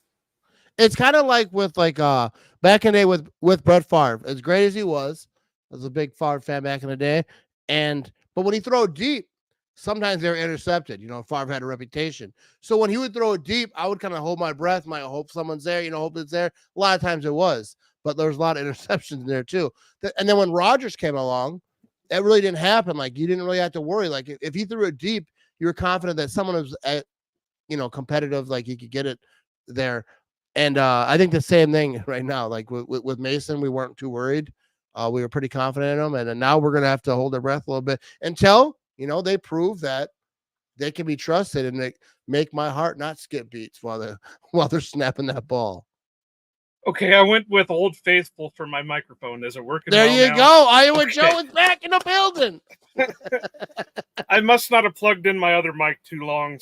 It's kind of like with like back in the day with Brett Favre. As great as he was, I was a big Favre fan back in the day. But when he throw deep, sometimes they're intercepted. You know, Favre had a reputation. So when he would throw it deep, I would kind of hold my breath. Might hope someone's there, you know, hope it's there. A lot of times it was, but there was a lot of interceptions in there too. And then when Rodgers came along, that really didn't happen. Like you didn't really have to worry. Like if he threw it deep, you were confident that someone was competitive, like he could get it there. And I think the same thing right now, like with Mason, we weren't too worried. We were pretty confident in them, and then now we're gonna have to hold our breath a little bit until they prove that they can be trusted and make my heart not skip beats while they're snapping that ball. Okay, I went with Old Faithful for my microphone. Is it working? There well you now? go. Iowa Joe is back in the building. I must not have plugged in my other mic too long,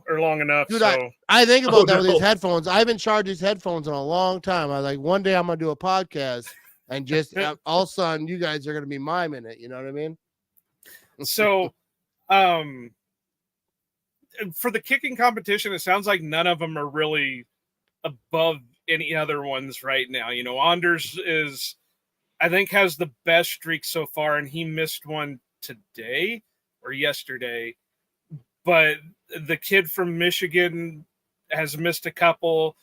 long enough. Dude, so I think about that with no. these headphones. I've been charged these headphones in a long time. I was like, one day I'm gonna do a podcast, and just all of a sudden you guys are gonna be miming it. You know what I mean? So, for the kicking competition, it sounds like none of them are really above any other ones right now. Anders is, I think, has the best streak so far, and he missed one today or yesterday. But the kid from Michigan has missed a couple.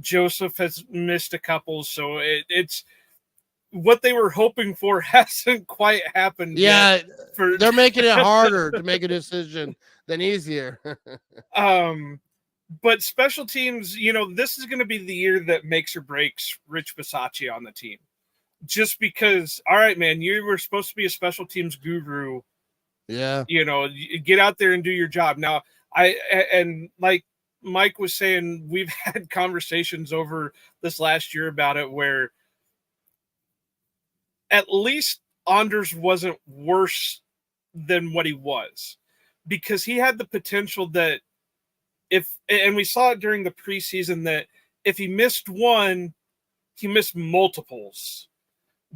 Joseph has missed a couple. So it's what they were hoping for hasn't quite happened yet. They're making it harder to make a decision than easier. But special teams, this is going to be the year that makes or breaks Rich Bisaccia on the team. Just because, all right, man, you were supposed to be a special teams guru. Yeah. Get out there and do your job. Now, and like Mike was saying, we've had conversations over this last year about it where at least Anders wasn't worse than what he was, because he had the potential that and we saw it during the preseason, that if he missed one, he missed multiples.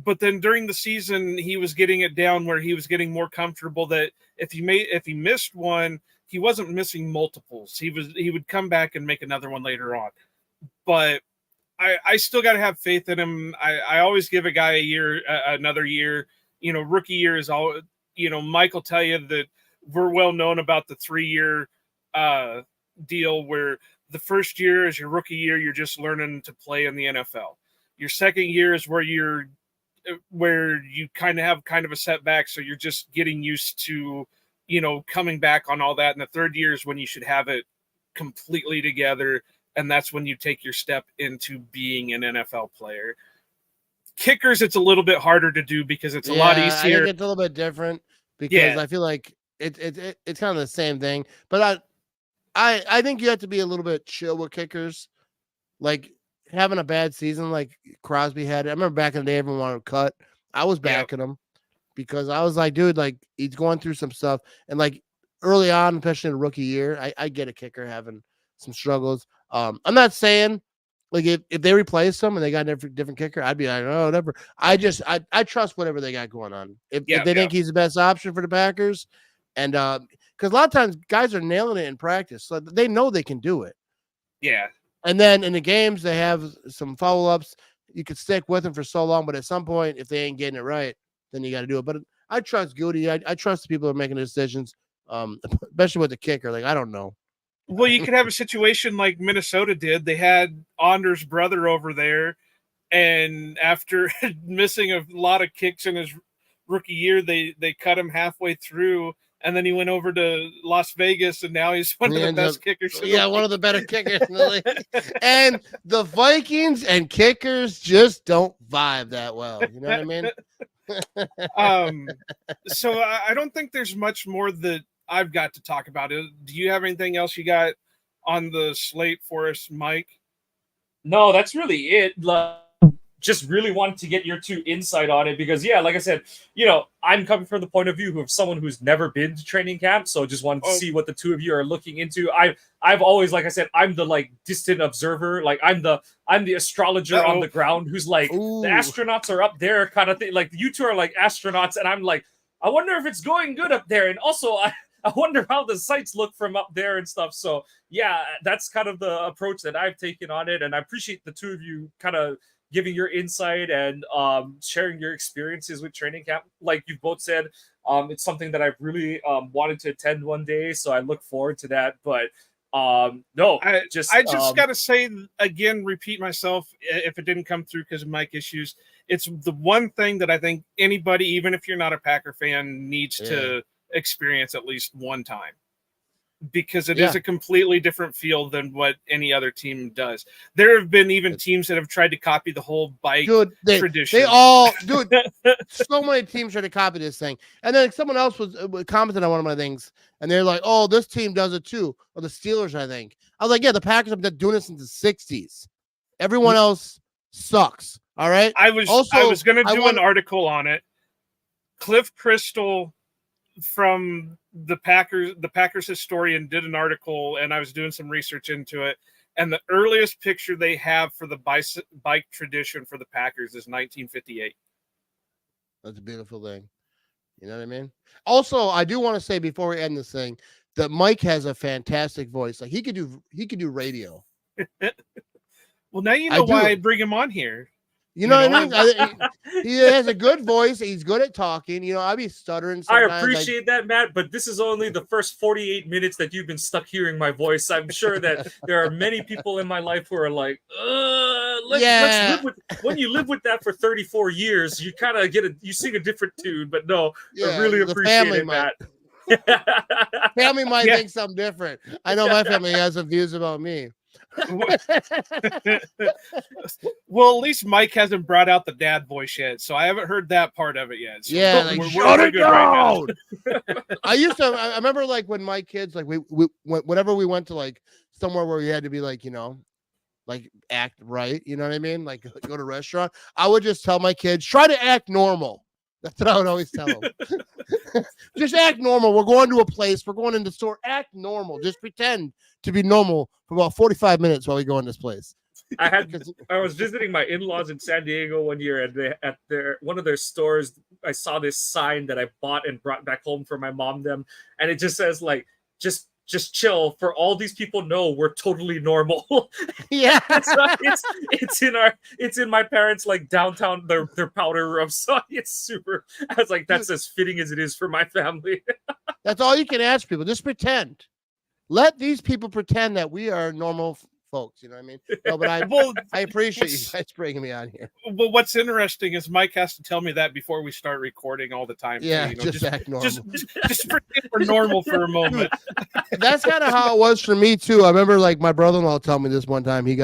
But then during the season, he was getting it down where he was getting more comfortable that if he missed one, he wasn't missing multiples. He would come back and make another one later on. But I still got to have faith in him. I always give a guy another year. Rookie year is all. Mike will tell you that we're well known about the 3-year deal, where the first year is your rookie year. You're just learning to play in the NFL. Your second year is where you kind of a setback, so you're just getting used to coming back on all that. And the third year is when you should have it completely together, and that's when you take your step into being an NFL player. Kickers, it's a little bit harder to do because it's a lot easier. I think it's a little bit different because I feel like it's kind of the same thing, but I think you have to be a little bit chill with kickers. Like having a bad season like Crosby had. I remember back in the day, everyone wanted to cut. I was backing him because I was like, dude, like he's going through some stuff. And like early on, especially in a rookie year, I get a kicker having some struggles. I'm not saying like if they replace him and they got a different kicker, I'd be like, oh, whatever. I trust whatever they got going on. If they think he's the best option for the Packers, and because a lot of times guys are nailing it in practice, so they know they can do it. Yeah. And then in the games, they have some follow-ups. You could stick with them for so long, but at some point, if they ain't getting it right, then you got to do it. But I trust Goody. I trust the people who are making the decisions, especially with the kicker. Like, I don't know. Well, you could have a situation like Minnesota did. They had Anders' brother over there, and after missing a lot of kicks in his rookie year, they cut him halfway through. And then he went over to Las Vegas, and now he's one of the best kickers. One of the better kickers in the league. And the Vikings and kickers just don't vibe that well. You know what I mean? So I don't think there's much more that I've got to talk about. Do you have anything else you got on the slate for us, Mike? No, that's really it. Just really wanted to get your two insight on it because, like I said, I'm coming from the point of view of someone who's never been to training camp, so just wanted to see what the two of you are looking into. I've always, like I said, I'm the distant observer, like I'm the astrologer on the ground who's like, Ooh. The astronauts are up there kind of thing. Like you two are like astronauts, and I'm like, I wonder if it's going good up there, and also I wonder how the sights look from up there and stuff. So that's kind of the approach that I've taken on it, and I appreciate the two of you kind of giving your insight and sharing your experiences with training camp. Like you both said, it's something that I've really wanted to attend one day, so I look forward to that. But I just got to say again, repeat myself if it didn't come through because of mic issues. It's the one thing that I think anybody, even if you're not a Packer fan, needs to experience at least one time. because it is a completely different field than what any other team does. There have been even teams that have tried to copy the whole bike tradition. They all, dude, so many teams try to copy this thing. And then someone else was commented on one of my things, and they're like, oh, this team does it too. Or the Steelers, I think. I was like, yeah, the Packers have been doing this since the 60s. Everyone else sucks. All right. I was going to do an article on it. Cliff Crystal from the Packers historian did an article, and I was doing some research into it. And the earliest picture they have for the bike tradition for the Packers is 1958. That's a beautiful thing. You know what I mean? Also, I do want to say before we end this thing that Mike has a fantastic voice. Like he could do radio. Well, now you know why I bring him on here. You know what I mean? He has a good voice. He's good at talking. You know, I'd be stuttering sometimes. I appreciate that, Matt, but this is only the first 48 minutes that you've been stuck hearing my voice. I'm sure that there are many people in my life who are like, let's live with. When you live with that for 34 years, you kind of you sing a different tune. But no, I really appreciate it, Matt. Family might think something different. I know my family has some views about me. Well, at least Mike hasn't brought out the dad voice yet, so I haven't heard that part of it yet. So yeah, like, shut it down. I remember like when my kids, like whenever we went to like somewhere where we had to be like, you know, like act right, you know what I mean? Like go to a restaurant, I would just tell my kids, try to act normal. That's what I would always tell them. Just act normal. We're going to a place. We're going in the store. Act normal. Just pretend to be normal for about 45 minutes while we go in this place. I was visiting my in-laws in San Diego one year, and at one of their stores, I saw this sign that I bought and brought back home for my mom. And it just says like, just chill. For all these people know we're totally normal. Yeah, it's in my parents' like downtown their powder room. So it's super. I was like, that's as fitting as it is for my family. That's all you can ask people. Just pretend. Let these people pretend that we are normal folks. You know what I mean? No, but I appreciate you guys bringing me on here. Well, what's interesting is Mike has to tell me that before we start recording all the time. Yeah, so, just act normal. Just pretend we're normal for a moment. That's kind of how it was for me too. I remember like my brother-in-law told me this one time. He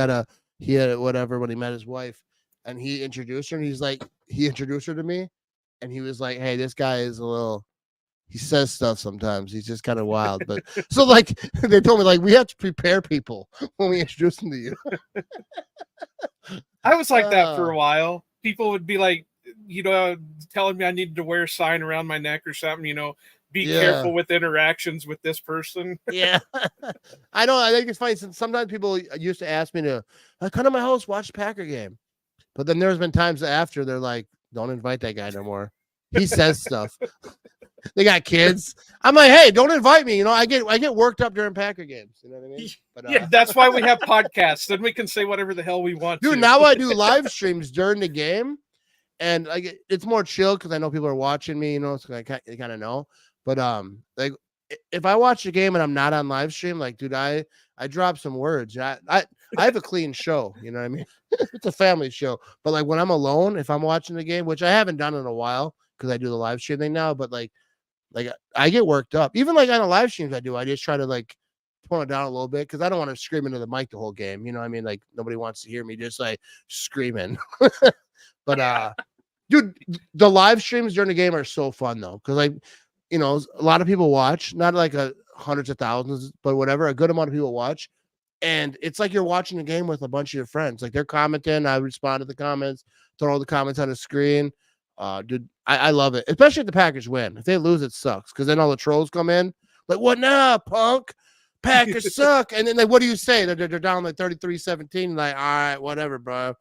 had whatever when he met his wife, and he introduced her. And he introduced her to me, and he was like, "Hey, this guy is a little." He says stuff sometimes. He's just kind of wild. But so like they told me like we have to prepare people when we introduce them to you. I was like that for a while. People would be like, you know, telling me I needed to wear a sign around my neck or something, you know, be careful with interactions with this person. Yeah. I know. I think it's funny. Sometimes people used to ask me to come to my house, watch the Packer game. But then there's been times after they're like, don't invite that guy no more. He says stuff. They got kids. I'm like, hey, don't invite me. You know, I get worked up during Packer games. You know what I mean? But, yeah, that's why we have podcasts. Then we can say whatever the hell we want. Dude, now I do live streams during the game, and it's more chill because I know people are watching me. You know, so I kind of know. But like if I watch the game and I'm not on live stream, like, dude, I drop some words. I have a clean show. You know what I mean? It's a family show. But like when I'm alone, if I'm watching the game, which I haven't done in a while because I do the live stream thing now, but like I get worked up. Even like on the live streams I just try to like tone it down a little bit because I don't want to scream into the mic the whole game. You know what I mean? Like nobody wants to hear me just like screaming. But dude, the live streams during the game are so fun though. Cause like, you know, a lot of people watch, not like hundreds of thousands, but whatever, a good amount of people watch. And it's like you're watching the game with a bunch of your friends. Like they're commenting. I respond to the comments, throw the comments on the screen. Dude, I love it, especially if the Packers win. If they lose, it sucks because then all the trolls come in like, "What now, punk? Packers suck." And then like, what do you say? They're down like 33-17. Like, all right, whatever, bro.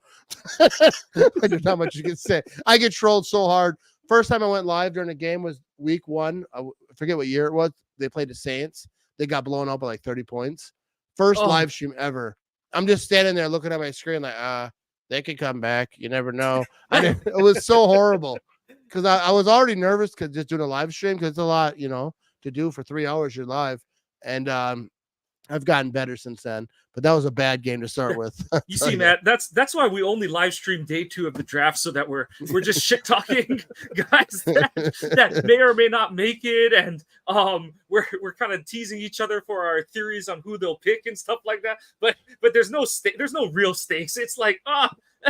There's not much you can say. I get trolled so hard. First time I went live during a game was week 1. I forget what year it was. They played the Saints. They got blown up by like 30 points. First live stream ever. I'm just standing there looking at my screen like, they could come back. You never know. It was so horrible because I was already nervous because just doing a live stream because it's a lot, you know, to do for 3 hours. You're live, and I've gotten better since then, but that was a bad game to start with. You see, Matt, that's why we only live stream day 2 of the draft, so that we're just shit talking guys that may or may not make it, and we're kind of teasing each other for our theories on who they'll pick and stuff like that. But there's no real stakes. It's like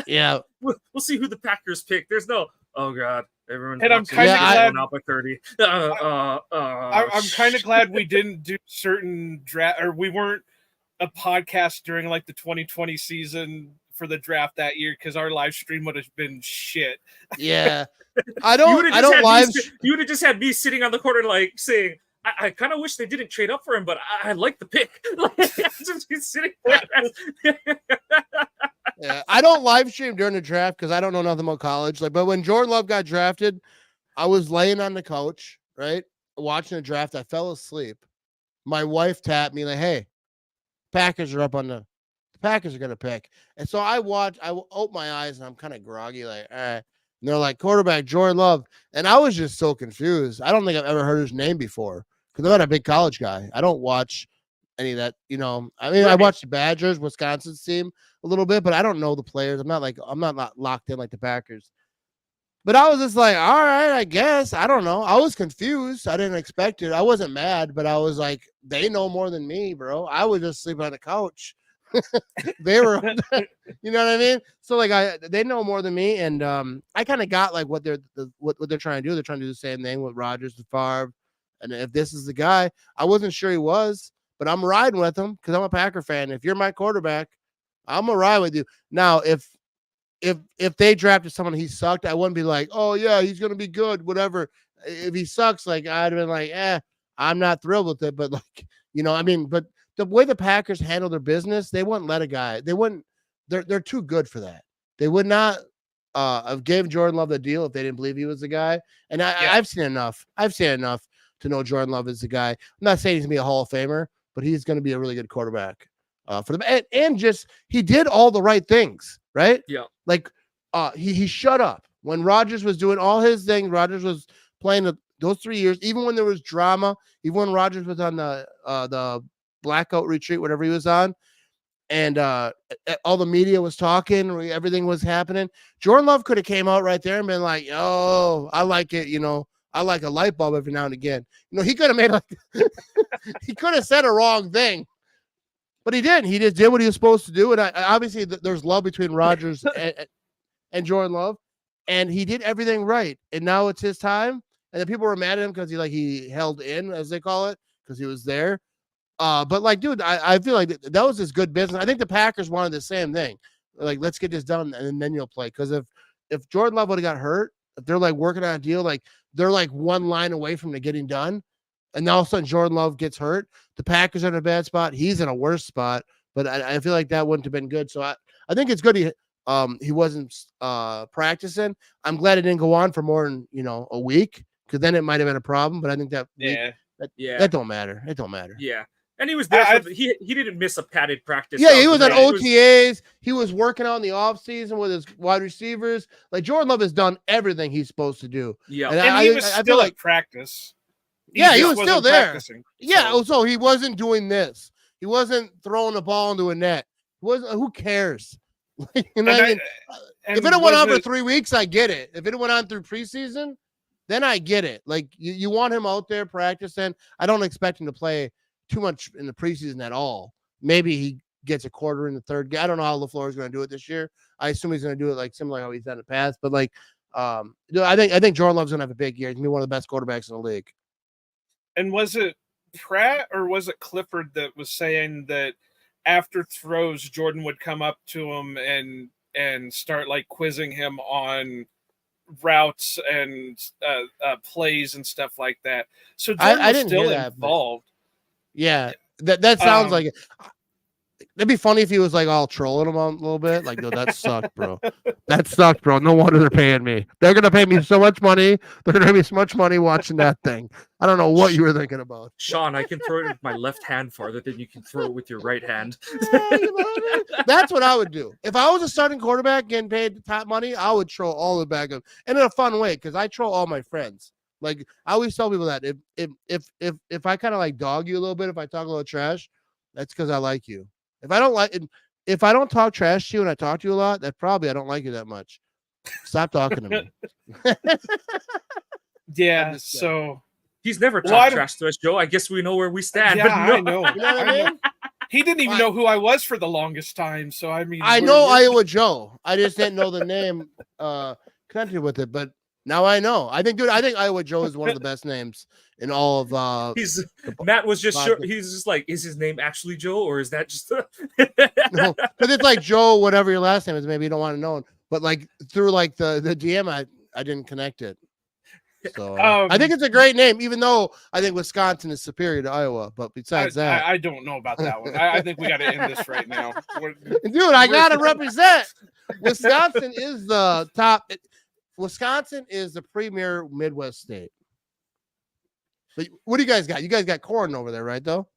yeah, we'll see who the Packers pick. There's no god. Everyone's And I'm watching kinda this glad- going out by 30. I'm kind of glad we didn't do certain draft, or we weren't a podcast during like the 2020 season for the draft that year, because our live stream would have been shit. yeah. I You don't would have live. just had me sitting on the corner like saying, I kind of wish they didn't trade up for him, but I like the pick. Like, just sitting there. Yeah, I don't live stream during the draft because I don't know nothing about college. Like, but when Jordan Love got drafted, I was laying on the couch, right, watching the draft. I fell asleep. My wife tapped me like, "Hey, Packers are up on the Packers are gonna pick." And so I open my eyes and I'm kind of groggy, like, all right. And they're like, quarterback Jordan Love, and I was just so confused. I don't think I've ever heard his name before because I'm not a big college guy. I don't watch any of that, I mean, I watch the Badgers, Wisconsin's team a little bit, but I don't know the players. I'm not locked in like the Packers. But I was just like, all right, I guess. I don't know. I was confused. I didn't expect it. I wasn't mad, but I was like, they know more than me, bro. I was just sleeping on the couch. They were, you know what I mean? So like, they know more than me, and I kind of got like what they're trying to do. They're trying to do the same thing with Rodgers and Favre, and if this is the guy, I wasn't sure he was, but I'm riding with him because I'm a Packer fan. If you're my quarterback, I'm gonna ride with you. Now, if they drafted someone he sucked, I wouldn't be like, oh yeah, he's gonna be good, whatever. If he sucks, like I'd have been like, I'm not thrilled with it. But like, I mean, but the way the Packers handle their business, they wouldn't let a guy. They wouldn't. They're too good for that. They would not have gave Jordan Love the deal if they didn't believe he was the guy. And I've seen enough. I've seen enough to know Jordan Love is the guy. I'm not saying he's gonna be a Hall of Famer, but he's gonna be a really good quarterback for them. And just he did all the right things, right? Yeah. Like he shut up when Rodgers was doing all his things. Rodgers was playing those 3 years, even when there was drama, even when Rodgers was on the blackout retreat, whatever he was on, and all the media was talking, everything was happening. Jordan Love could have came out right there and been like, "Oh, I like it," I like a light bulb every now and again. He could have made he could have said a wrong thing, but he didn't. He just did what he was supposed to do. And obviously there's love between Rodgers and Jordan Love, and he did everything right. And now it's his time. And then people were mad at him because he held in, as they call it, because he was there. But like, dude, I feel like that was his good business. I think the Packers wanted the same thing. Like, let's get this done, and then you'll play. Because if Jordan Love would have got hurt, if they're like working on a deal, like they're like one line away from it getting done, and now all of a sudden Jordan Love gets hurt, the Packers are in a bad spot. He's in a worse spot. But I feel like that wouldn't have been good. So I think it's good he wasn't practicing. I'm glad it didn't go on for more than a week, because then it might have been a problem. But I think that that don't matter. It don't matter. Yeah. And he was there. He didn't miss a padded practice. Yeah, he was at OTAs. He was working out in the offseason with his wide receivers. Like, Jordan Love has done everything he's supposed to do. Yeah, and he was still at practice. He was still there. Practicing. Yeah, so he wasn't doing this. He wasn't throwing the ball into a net. Who cares? If it went on for 3 weeks, I get it. If it went on through preseason, then I get it. Like, you want him out there practicing. I don't expect him to play too much in the preseason at all. Maybe he gets a quarter in the third game. I don't know how LaFleur is going to do it this year. I assume he's going to do it like similar to how he's done in the past. But like, I think Jordan Love's going to have a big year. He's going to be one of the best quarterbacks in the league. And was it Pratt or was it Clifford that was saying that after throws, Jordan would come up to him and start like quizzing him on routes and plays and stuff like that? So Jordan was still involved. Yeah, that sounds like it. It'd be funny if he was like all trolling him a little bit. Like, no, that sucked, bro. That sucked, bro. No wonder they're paying me. They're gonna pay me so much money. They're gonna pay me so much money watching that thing. I don't know what you were thinking about. Sean, I can throw it with my left hand farther than you can throw it with your right hand. That's what I would do. If I was a starting quarterback getting paid the top money, I would troll all the back up, and in a fun way, because I troll all my friends. Like, I always tell people that if I kind of like dog you a little bit, if I talk a little trash, That's because I like you. If I don't talk trash to you and I talk to you a lot, that probably I don't like you that much. Stop talking to me. Yeah. So he's never talked trash to us, Joe. I guess we know where we stand. Yeah, but no. I know. You know what I mean? He didn't even know who I was for the longest time. So I mean, I know Iowa Joe. I just didn't know the name connected with it, but now I know. I think Iowa Joe is one of the best names in all of Matt was just sure he's just like, is his name actually Joe or is that just no, because it's like Joe, whatever your last name is, maybe you don't want to know. But like through like the DM, I didn't connect it. So I think it's a great name, even though I think Wisconsin is superior to Iowa. But besides that, I don't know about that one. I think we got to end this right now. Dude, I gotta represent. Wisconsin is the top. Wisconsin is the premier Midwest state. But what do you guys got? You guys got corn over there, right? Though.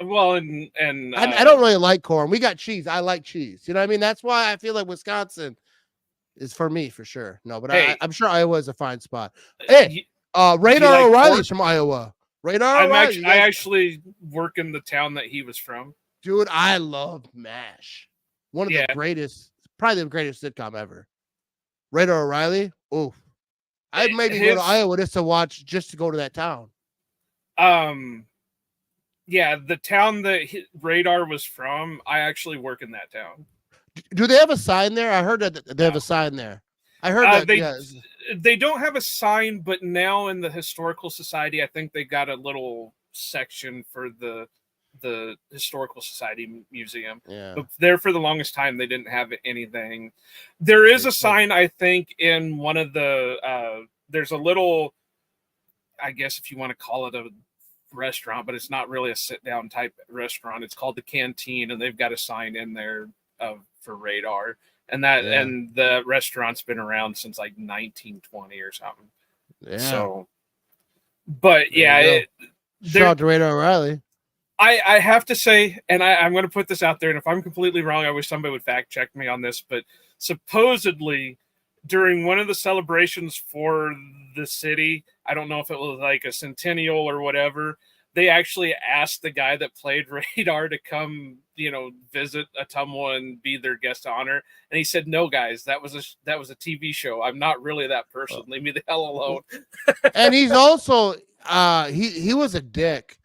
Well, and I don't really like corn. We got cheese. I like cheese. You know what I mean? That's why I feel like Wisconsin is for me for sure. No, but hey, I'm sure Iowa is a fine spot. Hey, Radar O'Reilly's from Iowa. Radar O'Reilly. I actually work in the town that he was from. Dude, I love MASH. One of the greatest, probably the greatest sitcom ever. Radar O'Reilly. Oh, I'd maybe go to Iowa just to go to that town. Yeah, the town that Radar was from, I actually work in that town. Do they have a sign there? I heard that they have a sign there. I heard that they don't have a sign, but now in the Historical Society, I think they got a little section for the Historical Society Museum. Yeah. But there for the longest time, they didn't have anything. There is a sign, I think, in one of the there's a little, I guess if you want to call it a restaurant, but it's not really a sit down type restaurant. It's called the Canteen, and they've got a sign in there for Radar, and and the restaurant's been around since like 1920 or something. Yeah. So, but yeah, shout out to Radar O'Reilly. I have to say, and I'm going to put this out there, and if I'm completely wrong, I wish somebody would fact check me on this, but supposedly during one of the celebrations for the city, I don't know if it was like a centennial or whatever, they actually asked the guy that played Radar to come, visit Ottumwa and be their guest of honor. And he said, "No, guys, that was a TV show. I'm not really that person. Leave me the hell alone." And he's also, he was a dick,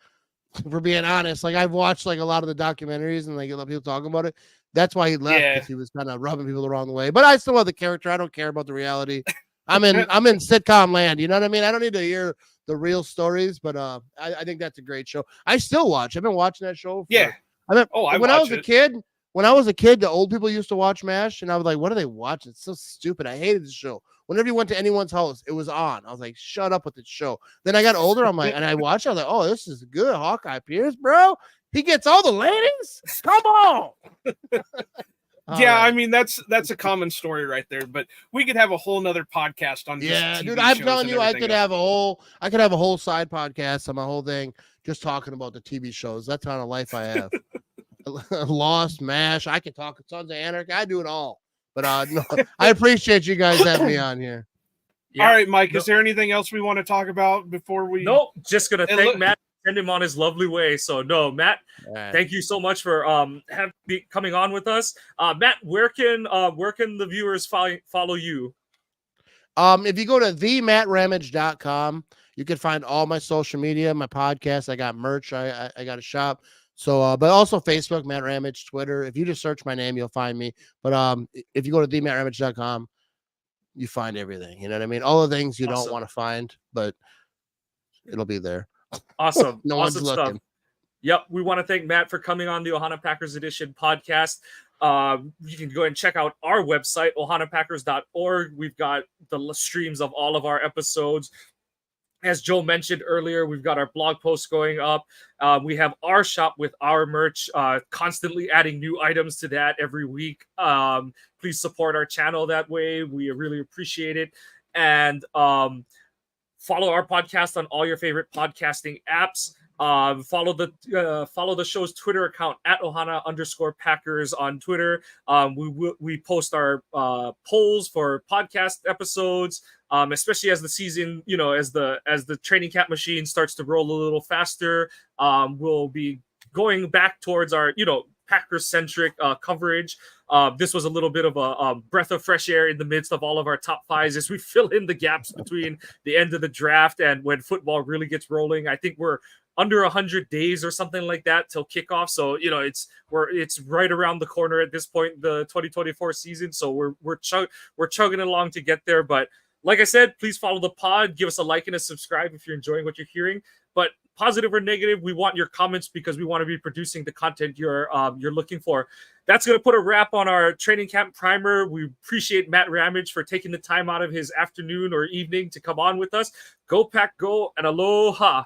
for being honest. Like, I've watched like a lot of the documentaries and like a lot of people talking about it. That's why he left, because he was kind of rubbing people the wrong way. But I still love the character. I don't care about the reality. I'm in sitcom land. You know what I mean? I don't need to hear the real stories, but I think that's a great show. I still watch. I've been watching that show. When I was a kid, the old people used to watch MASH, and I was like, "What are they watching? It's so stupid." I hated the show. Whenever you went to anyone's house, it was on. I was like, "Shut up with this show." Then I got older. I'm like, and I watched. I was like, "Oh, this is good." Hawkeye Pierce, bro. He gets all the ladies. Come on. Yeah, I mean that's a common story right there. But we could have a whole nother podcast on. Dude, I'm telling you, I could have a whole side podcast on my whole thing, just talking about the TV shows. That's the kind of life I have. Lost, MASH. I can talk Sons of Anarchy. I do it all. But no, I appreciate you guys having me on here. Yeah. All right, Mike. Is there anything else we want to talk about before we? Nope. Just gonna thank Matt. Send him on his lovely way. So no, Matt, thank you so much for coming on with us. Matt, where can the viewers follow you? If you go to themattramage.com, you can find all my social media, my podcast. I got merch. I got a shop. So, but also Facebook, Matt Ramage, Twitter. If you just search my name, you'll find me. But if you go to themattramage.com, you find everything. You know what I mean? All the things you don't want to find, but it'll be there. Awesome. No awesome one's stuff. looking. Yep. We want to thank Matt for coming on the Ohana Packers Edition podcast. You can go and check out our website, ohanapackers.org. We've got the streams of all of our episodes. As Joe mentioned earlier, we've got our blog posts going up. We have our shop with our merch, constantly adding new items to that every week. Please support our channel that way. We really appreciate it. And follow our podcast on all your favorite podcasting apps. Follow the show's Twitter account at Ohana_Packers on Twitter. We post our polls for podcast episodes, especially as the season, as the training camp machine starts to roll a little faster. We'll be going back towards our, Packers-centric coverage. This was a little bit of a breath of fresh air in the midst of all of our top fives as we fill in the gaps between the end of the draft and when football really gets rolling. I think we're under 100 days or something like that till kickoff. So, it's right around the corner at this point, the 2024 season. So we're chugging along to get there. But like I said, please follow the pod, give us a like and a subscribe if you're enjoying what you're hearing. But positive or negative, we want your comments because we want to be producing the content you're looking for. That's going to put a wrap on our training camp primer. We appreciate Matt Ramage for taking the time out of his afternoon or evening to come on with us. Go Pack Go, and aloha.